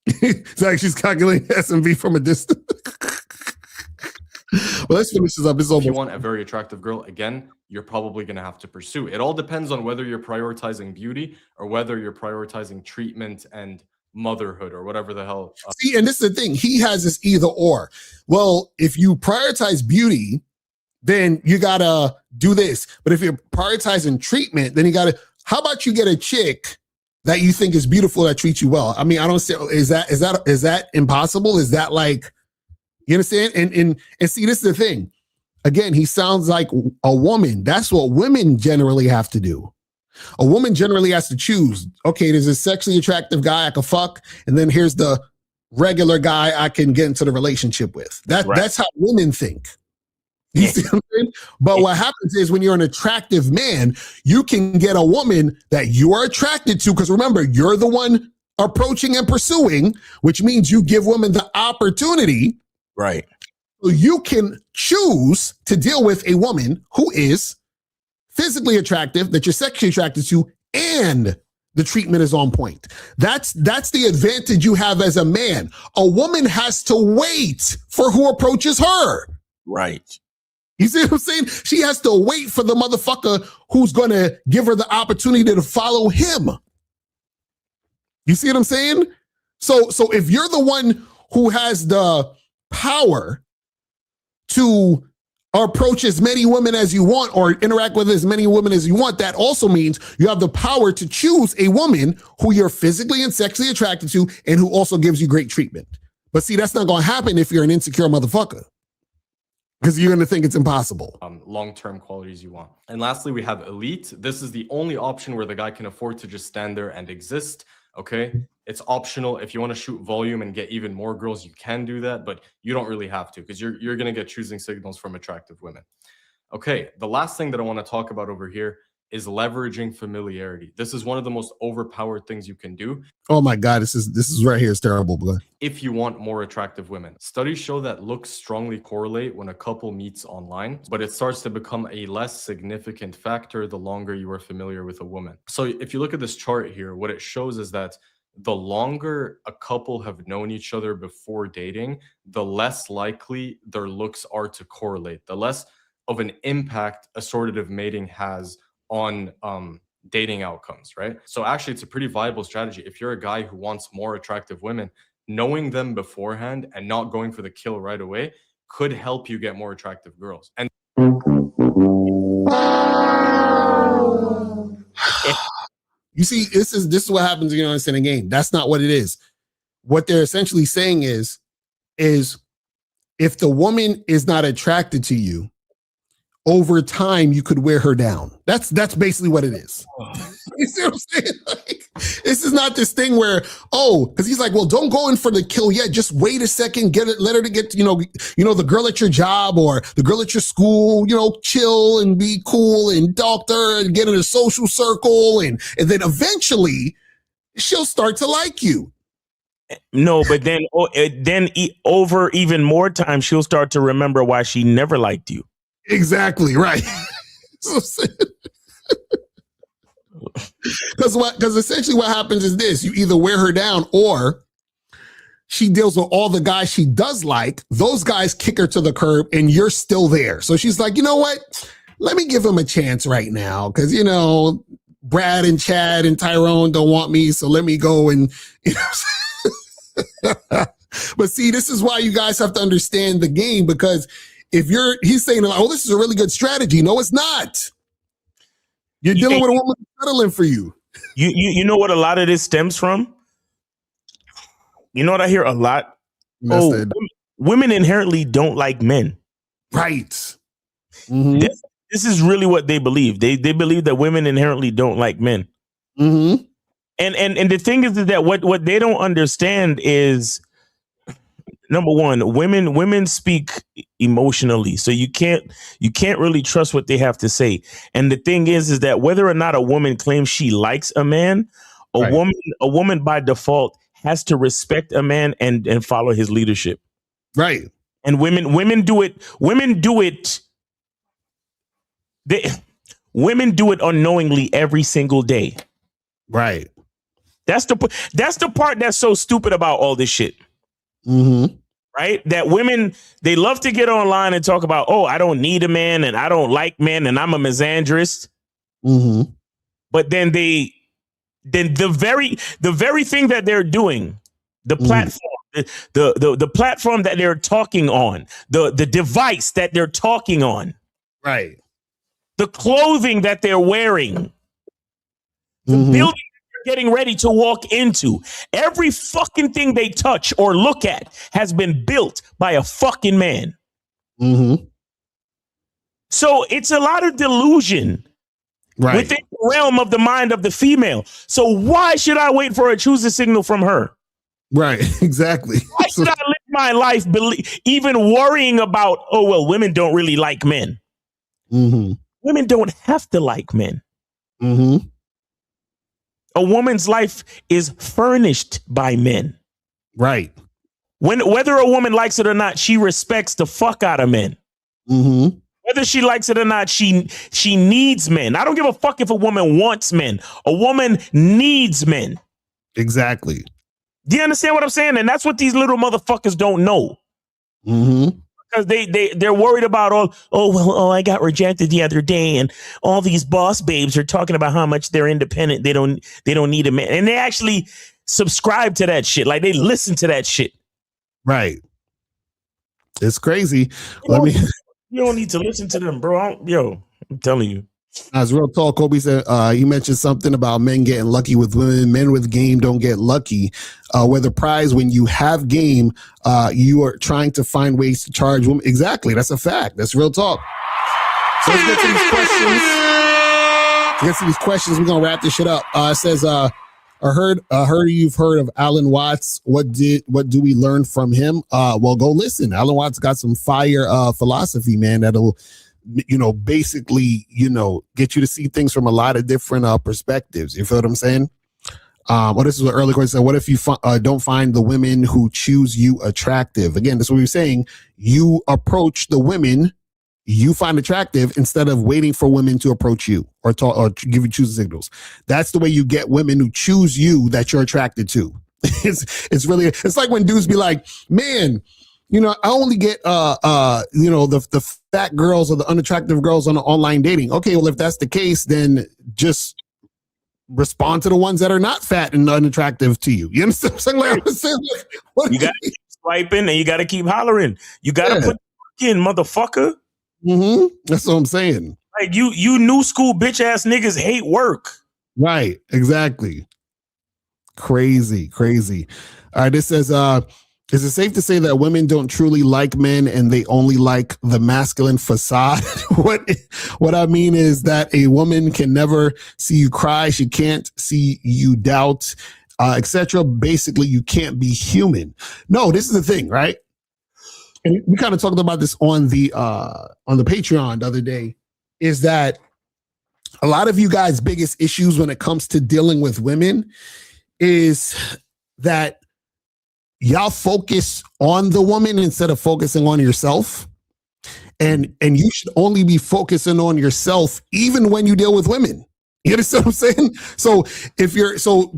It's like she's calculating SMV from a distance. Well, let's finish this up. If you want a very attractive girl, again, you're probably going to have to pursue. It all depends on whether you're prioritizing beauty or whether you're prioritizing treatment and motherhood or whatever the hell. See, and this is the thing. He has this either or. Well, if you prioritize beauty, then you got to do this. But if you're prioritizing treatment, then you got to, how about you get a chick that you think is beautiful that treats you well? I mean, I don't say, is that impossible? Is that like, you understand? And see, this is the thing. Again, he sounds like a woman. That's what women generally have to do. A woman generally has to choose. Okay, there's a sexually attractive guy I can fuck, and then here's the regular guy I can get into the relationship with. That's how women think. You see what I'm saying? But what happens is when you're an attractive man, you can get a woman that you are attracted to, because remember, you're the one approaching and pursuing, which means you give women the opportunity. Right. So you can choose to deal with a woman who is physically attractive, that you're sexually attracted to, and the treatment is on point. That's the advantage you have as a man. A woman has to wait for who approaches her. Right. You see what I'm saying? She has to wait for the motherfucker who's going to give her the opportunity to follow him. You see what I'm saying? So if you're the one who has the power to approach as many women as you want or interact with as many women as you want, that also means you have the power to choose a woman who you're physically and sexually attracted to and who also gives you great treatment. But see, that's not going to happen if you're an insecure motherfucker, because you're going to think it's impossible. Long-term qualities you want. And lastly, we have elite. This is the only option where the guy can afford to just stand there and exist. Okay, it's optional. If you want to shoot volume and get even more girls, you can do that, but you don't really have to, because you're going to get choosing signals from attractive women. Okay, the last thing that I want to talk about over here is leveraging familiarity. This is one of the most overpowered things you can do. Oh my God, this is right here. It's terrible, bro. If you want more attractive women. Studies show that looks strongly correlate when a couple meets online, but it starts to become a less significant factor the longer you are familiar with a woman. So if you look at this chart here, what it shows is that the longer a couple have known each other before dating, the less likely their looks are to correlate, the less of an impact assortative mating has on dating outcomes, right? So actually, it's a pretty viable strategy. If you're a guy who wants more attractive women, knowing them beforehand and not going for the kill right away could help you get more attractive girls. And you see, this is what happens when you don't understand a game. That's not what it is. What they're essentially saying is if the woman is not attracted to you, over time you could wear her down. That's basically what it is. You see what I'm saying? Like, this is not this thing where, because he's like, well, don't go in for the kill yet. Just wait a second, let her to get, the girl at your job or the girl at your school, chill and be cool and talk to her and get in a social circle. And then eventually she'll start to like you. No, but then over even more time, she'll start to remember why she never liked you. Exactly, right. Because essentially what happens is this: you either wear her down or she deals with all the guys she does like. Those guys kick her to the curb and you're still there. So she's like, you know what? Let me give him a chance right now. Because, Brad and Chad and Tyrone don't want me. So let me go and, But see, this is why you guys have to understand the game, because he's saying, oh, this is a really good strategy. No, it's not. You're dealing with a woman settling for you. You know what a lot of this stems from? You know what I hear a lot? Women inherently don't like men. Right. Mm-hmm. This is really what they believe. They believe that women inherently don't like men. Mm-hmm. And the thing is that what they don't understand is, number one, women speak emotionally, so you can't really trust what they have to say. And the thing is that whether or not a woman claims she likes a man, a woman by default has to respect a man and follow his leadership. Right. And women do it. Women do it unknowingly every single day. Right. That's the part that's so stupid about all this shit. Mm-hmm. Right? That women, they love to get online and talk about, I don't need a man and I don't like men and I'm a misandrist. Mm-hmm. But then the very thing that they're doing, the platform, the platform that they're talking on, the device that they're talking on, right? The clothing that they're wearing, the building they're getting ready to walk into, every fucking thing they touch or look at has been built by a fucking man. Mm-hmm. So it's a lot of delusion. Right. Within the realm of the mind of the female. So why should I wait for a choosing signal from her? Right, exactly. Why should I live my life even worrying about, women don't really like men? Mm-hmm. Women don't have to like men. Mm-hmm. A woman's life is furnished by men. Right. Whether a woman likes it or not, she respects the fuck out of men. Mm-hmm. Whether she likes it or not, she needs men. I don't give a fuck if a woman wants men. A woman needs men. Exactly. Do you understand what I'm saying? And that's what these little motherfuckers don't know. Mm-hmm. Because they're worried about I got rejected the other day, and all these boss babes are talking about how much they're independent. They don't need a man, and they actually subscribe to that shit. Like they listen to that shit. Right. It's crazy. You don't need to listen to them, bro. I'm telling you. As real talk, Kobe said, he mentioned something about men getting lucky with women. Men with game don't get lucky. Where the prize, when you have game, you are trying to find ways to charge women. Exactly. That's a fact. That's real talk. So let's get to these questions. We're going to wrap this shit up. It says, I heard you've heard of Alan Watts. What do we learn from him? Well, go listen. Alan Watts got some fire philosophy, man, that'll basically, get you to see things from a lot of different perspectives. You feel what I'm saying? Well, this is what early question said. What if you don't find the women who choose you attractive? Again, that's what we're saying. You approach the women you find attractive instead of waiting for women to approach you or talk or give you choosing signals. That's the way you get women who choose you that you're attracted to. It's like when dudes be like, man, I only get the fat girls or the unattractive girls on the online dating. Okay, well, if that's the case, then just respond to the ones that are not fat and unattractive to you. You understand what I'm saying? You got to keep swiping and you got to keep hollering. You got to put the work in, motherfucker. Mm-hmm. That's what I'm saying. Like you new school bitch ass niggas hate work. Right. Exactly. Crazy. All right. This says, is it safe to say that women don't truly like men and they only like the masculine facade? What I mean is that a woman can never see you cry. She can't see you doubt, etc. Basically, you can't be human. No, this is the thing, right? And we kind of talked about this on the Patreon the other day, is that a lot of you guys' biggest issues when it comes to dealing with women is that y'all focus on the woman instead of focusing on yourself. And you should only be focusing on yourself even when you deal with women. You understand what I'm saying? So if you're so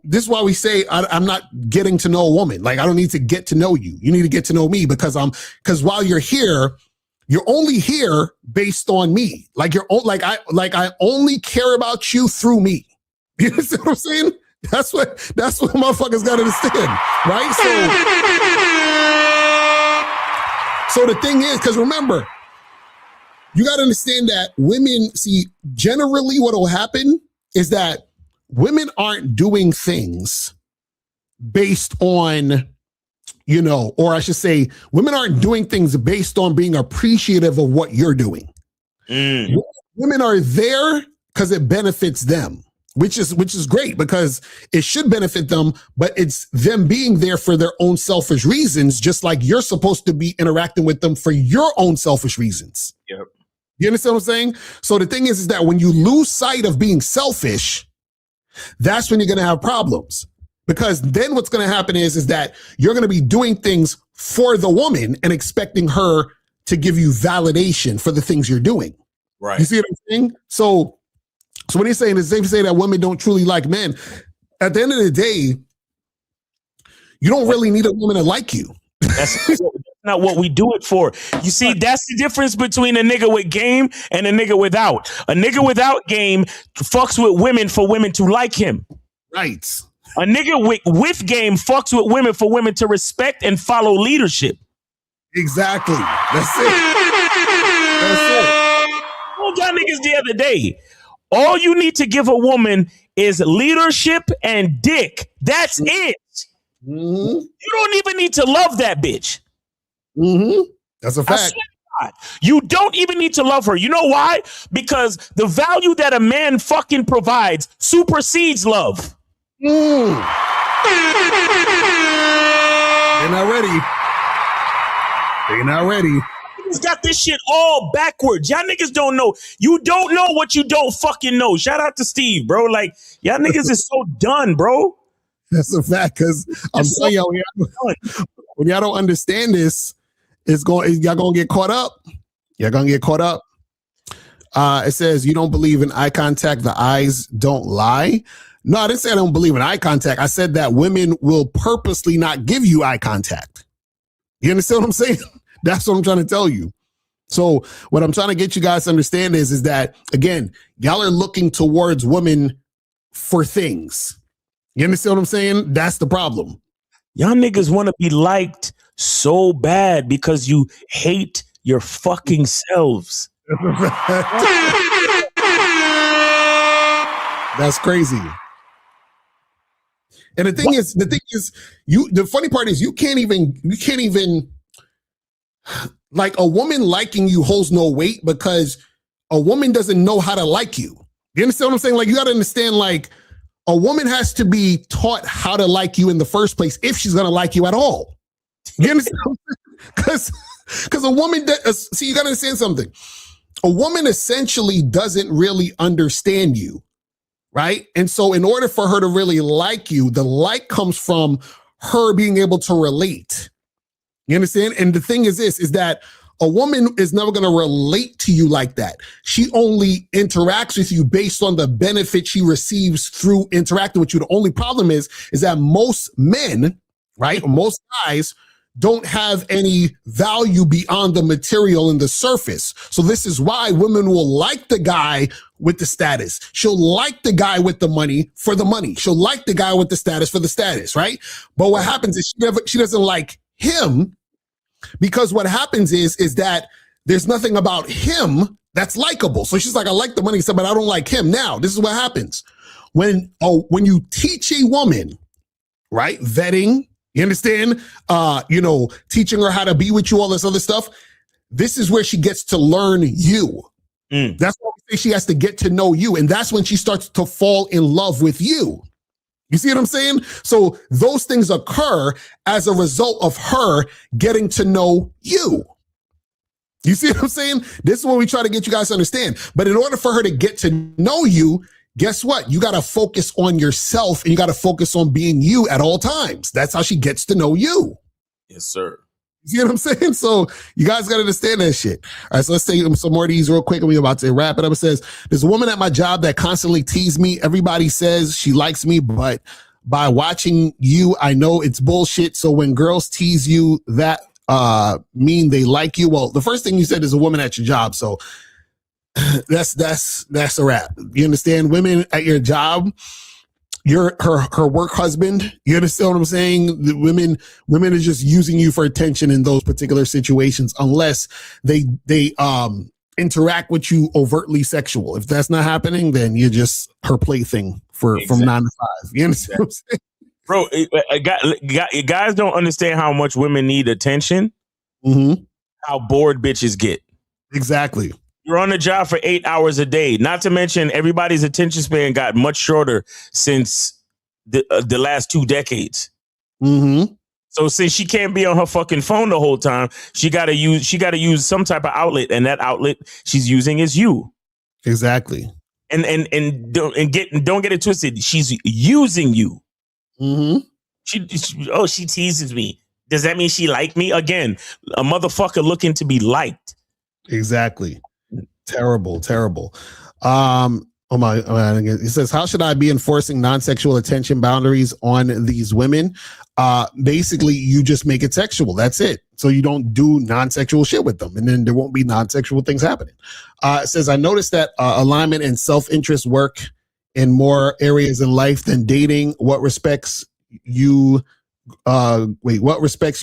this is why we say I'm not getting to know a woman. Like I don't need to get to know you. You need to get to know me because while you're here, you're only here based on me. Like I only care about you through me. You understand what I'm saying? That's what motherfuckers gotta understand, right? So the thing is, because remember, you got to understand that women, generally what will happen is that women aren't doing things based on, or I should say, women aren't doing things based on being appreciative of what you're doing. Women are there because it benefits them, which is great because it should benefit them, but it's them being there for their own selfish reasons, just like you're supposed to be interacting with them for your own selfish reasons. Yep. You understand what I'm saying? So the thing is that when you lose sight of being selfish, that's when you're going to have problems. Because then what's going to happen is that you're going to be doing things for the woman and expecting her to give you validation for the things you're doing. Right. You see what I'm saying? So when he's saying it's safe to say that women don't truly like men, at the end of the day, you don't really need a woman to like you. That's not what we do it for. You see, that's the difference between a nigga with game and a nigga without. A nigga without game fucks with women for women to like him. Right. A nigga with game fucks with women for women to respect and follow leadership. Exactly. That's it. I told y'all niggas the other day, all you need to give a woman is leadership and dick. That's it. Mm-hmm. You don't even need to love that bitch. Mm-hmm. That's a fact. You don't even need to love her. You know why? Because the value that a man fucking provides supersedes love. They're not ready. niggas got this shit all backwards. Y'all niggas don't know. You don't know what you don't fucking know. Shout out to Steve, bro. Like, y'all niggas is so done, bro. That's a fact, because I'm telling y'all, when y'all don't understand this, y'all gonna get caught up. Y'all gonna get caught up. It says you don't believe in eye contact. The eyes don't lie. No, I didn't say I don't believe in eye contact. I said that women will purposely not give you eye contact. You understand what I'm saying? That's what I'm trying to tell you. So what I'm trying to get you guys to understand is that, again, y'all are looking towards women for things. You understand what I'm saying? That's the problem. Y'all niggas want to be liked so bad because you hate your fucking selves. That's crazy. And the thing is, the funny part is you can't even like, a woman liking you holds no weight because a woman doesn't know how to like you. You understand what I'm saying? Like, you got to understand, like, a woman has to be taught how to like you in the first place if she's going to like you at all. You understand? Because a woman, see, you got to understand something. A woman essentially doesn't really understand you, right? And so in order for her to really like you, the like comes from her being able to relate. You understand? And the thing is this, is that a woman is never going to relate to you like that. She only interacts with you based on the benefit she receives through interacting with you. The only problem is that most men, right, most guys don't have any value beyond the material and the surface. So this is why women will like the guy with the status. She'll like the guy with the money for the money. She'll like the guy with the status for the status, right? But what happens is she doesn't like him, because what happens is that there's nothing about him that's likable. So she's like, I like the money, but I don't like him. Now, this is what happens. When you teach a woman, right, vetting, you understand, teaching her how to be with you, all this other stuff, this is where she gets to learn you. That's why we say she has to get to know you. And that's when she starts to fall in love with you. You see what I'm saying? So those things occur as a result of her getting to know you. You see what I'm saying? This is what we try to get you guys to understand. But in order for her to get to know you, guess what? You got to focus on yourself, and you got to focus on being you at all times. That's how she gets to know you. Yes, sir. You see what I'm saying? So you guys got to understand that shit. All right, so let's take some more of these real quick, and we're about to wrap it up. It says, there's a woman at my job that constantly teases me. Everybody says she likes me, but by watching you, I know it's bullshit. So when girls tease you, that mean they like you? Well, the first thing you said is a woman at your job. So that's a wrap. You understand? Women at your job, you're her work husband. You understand what I'm saying? The women are just using you for attention in those particular situations, unless they interact with you overtly sexual. If that's not happening, then you're just her plaything from 9 to 5. You understand what I'm saying? Bro, guys don't understand how much women need attention. Mm-hmm. How bored bitches get. Exactly. You're on the job for 8 hours a day. Not to mention everybody's attention span got much shorter since the last 2 decades. Mm-hmm. So since she can't be on her fucking phone the whole time, she gotta use some type of outlet, and that outlet she's using is you. Exactly. And don't get it twisted. She's using you. Mm-hmm. She teases me. Does that mean she liked me? Again, a motherfucker looking to be liked. Exactly. Terrible. It says, how should I be enforcing non-sexual attention boundaries on these women? Basically, you just make it sexual. That's it. So you don't do non-sexual shit with them, and then there won't be non-sexual things happening. It says, I noticed that alignment and self-interest work in more areas in life than dating. What respects you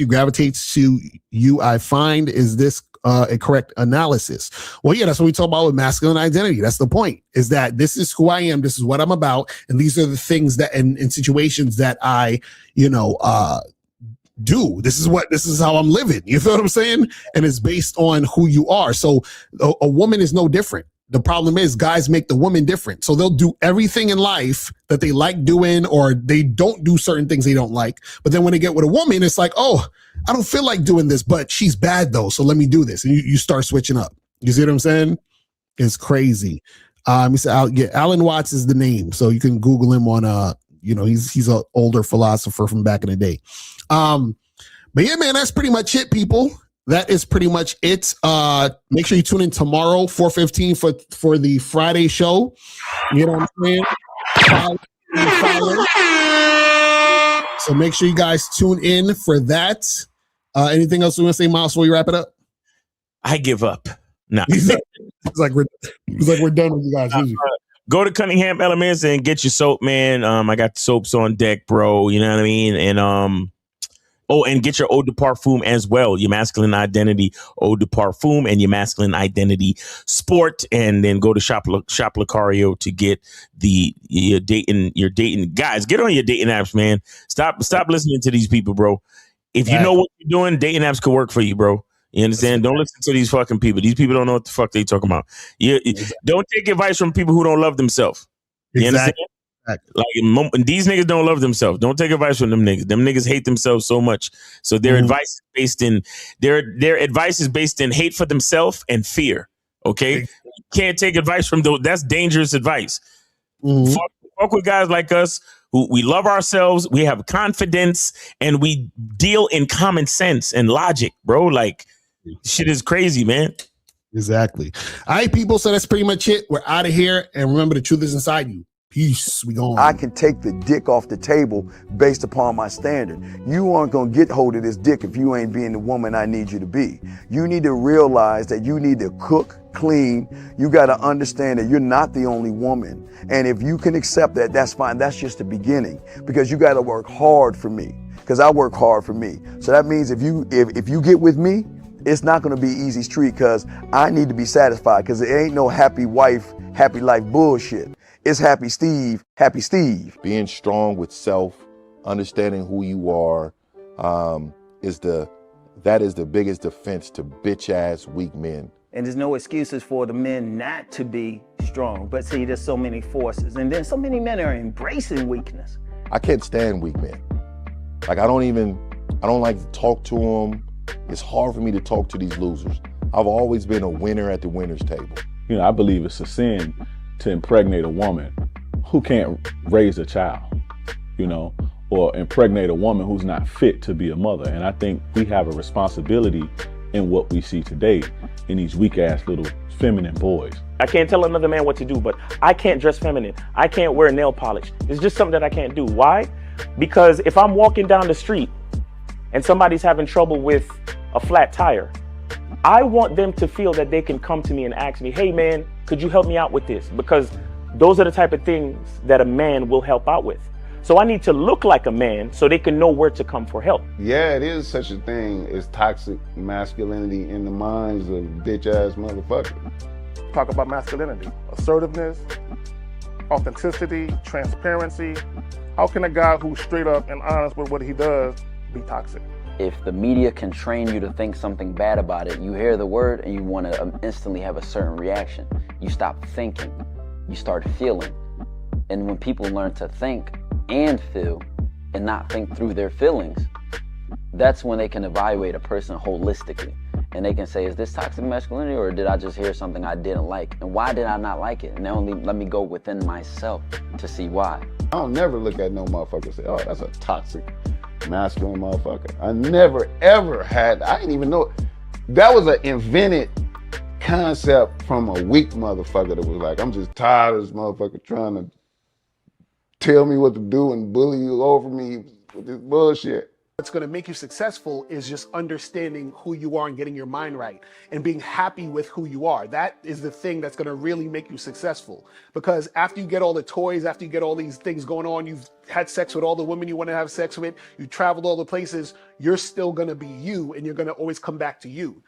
gravitates to you, I find. Is this a correct analysis? Well, yeah, that's what we talk about with masculine identity. That's the point, is that this is who I am, this is what I'm about, and these are the things that in situations that I do. This is how I'm living. You feel what I'm saying? And it's based on who you are. So a woman is no different. The problem is guys make the woman different. So they'll do everything in life that they like doing, or they don't do certain things they don't like. But then when they get with a woman, it's like, oh, I don't feel like doing this, but she's bad though. So let me do this. And you start switching up. You see what I'm saying? It's crazy. He said, Alan Watts is the name. So you can Google him on, he's an older philosopher from back in the day. But yeah, man, that's pretty much it, people. That is pretty much it. Make sure you tune in tomorrow, 4:15 for the Friday show. You know what I'm saying? So make sure you guys tune in for that. Anything else you want to say, Miles, before we wrap it up? I give up. No. He's like we're done with you guys. Go to Cunningham Elements and get your soap, man. I got the soaps on deck, bro. You know what I mean? And and get your eau de parfum as well. Your masculine identity eau de parfum and your masculine identity sport. And then go to Shop Locario to get your dating. Guys, get on your dating apps, man. Stop listening to these people, bro. If you know what you're doing, dating apps could work for you, bro. You understand? Don't listen to these fucking people. These people don't know what the fuck they talking about. Don't take advice from people who don't love themselves. You understand? Like these niggas don't love themselves. Don't take advice from them niggas. Them niggas hate themselves so much. So their advice is based in their advice is based in hate for themselves and fear. Okay, you can't take advice from those. That's dangerous advice. Fuck with guys like us who we love ourselves. We have confidence and we deal in common sense and logic, bro. Like shit is crazy, man. Exactly. All right, people. So that's pretty much it. We're out of here. And remember, the truth is inside you. Peace. We gone. I can take the dick off the table based upon my standard. You aren't going to get hold of this dick if you ain't being the woman I need you to be. You need to realize that you need to cook, clean. You got to understand that you're not the only woman. And if you can accept that, that's fine. That's just the beginning, because you got to work hard for me, because I work hard for me. So that means if you get with me, it's not going to be easy street, because I need to be satisfied, because it ain't no happy wife, happy life bullshit. It's happy Steve, happy Steve. Being strong with self, understanding who you are, that is the biggest defense to bitch ass weak men. And there's no excuses for the men not to be strong. But see, there's so many forces, and then so many men are embracing weakness. I can't stand weak men. Like I don't like to talk to them. It's hard for me to talk to these losers. I've always been a winner at the winner's table. I believe it's a sin to impregnate a woman who can't raise a child, or impregnate a woman who's not fit to be a mother. And I think we have a responsibility in what we see today in these weak ass little feminine boys. I can't tell another man what to do, but I can't dress feminine. I can't wear nail polish. It's just something that I can't do. Why? Because if I'm walking down the street and somebody's having trouble with a flat tire, I want them to feel that they can come to me and ask me, hey man, could you help me out with this? Because those are the type of things that a man will help out with. So I need to look like a man so they can know where to come for help. Yeah, it is such a thing as toxic masculinity in the minds of bitch ass motherfuckers. Talk about masculinity, assertiveness, authenticity, transparency. How can a guy who's straight up and honest with what he does be toxic? If the media can train you to think something bad about it, you hear the word and you want to instantly have a certain reaction. You stop thinking, you start feeling. And when people learn to think and feel and not think through their feelings, that's when they can evaluate a person holistically. And they can say, is this toxic masculinity, or did I just hear something I didn't like? And why did I not like it? And only let me go within myself to see why. I don't never look at no motherfucker and say, oh, that's a toxic masculine motherfucker. I never ever had, I didn't even know, that was an invented concept from a weak motherfucker that was like, I'm just tired of this motherfucker trying to tell me what to do and bully you over me with this bullshit. What's going to make you successful is just understanding who you are and getting your mind right and being happy with who you are. That is the thing that's going to really make you successful. Because after you get all the toys, after you get all these things going on, you've had sex with all the women you want to have sex with, you traveled all the places, you're still going to be you, and you're going to always come back to you.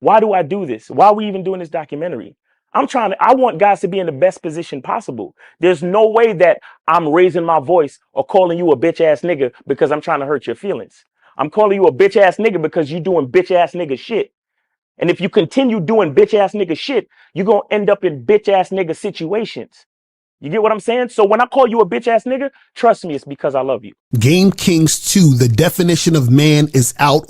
Why do I do this? Why are we even doing this documentary? I want guys to be in the best position possible. There's no way that I'm raising my voice or calling you a bitch ass nigga because I'm trying to hurt your feelings. I'm calling you a bitch ass nigga because you doing bitch ass nigga shit. And if you continue doing bitch ass nigga shit, you're going to end up in bitch ass nigga situations. You get what I'm saying? So when I call you a bitch ass nigga, trust me, it's because I love you. Game Kings 2, the definition of man is out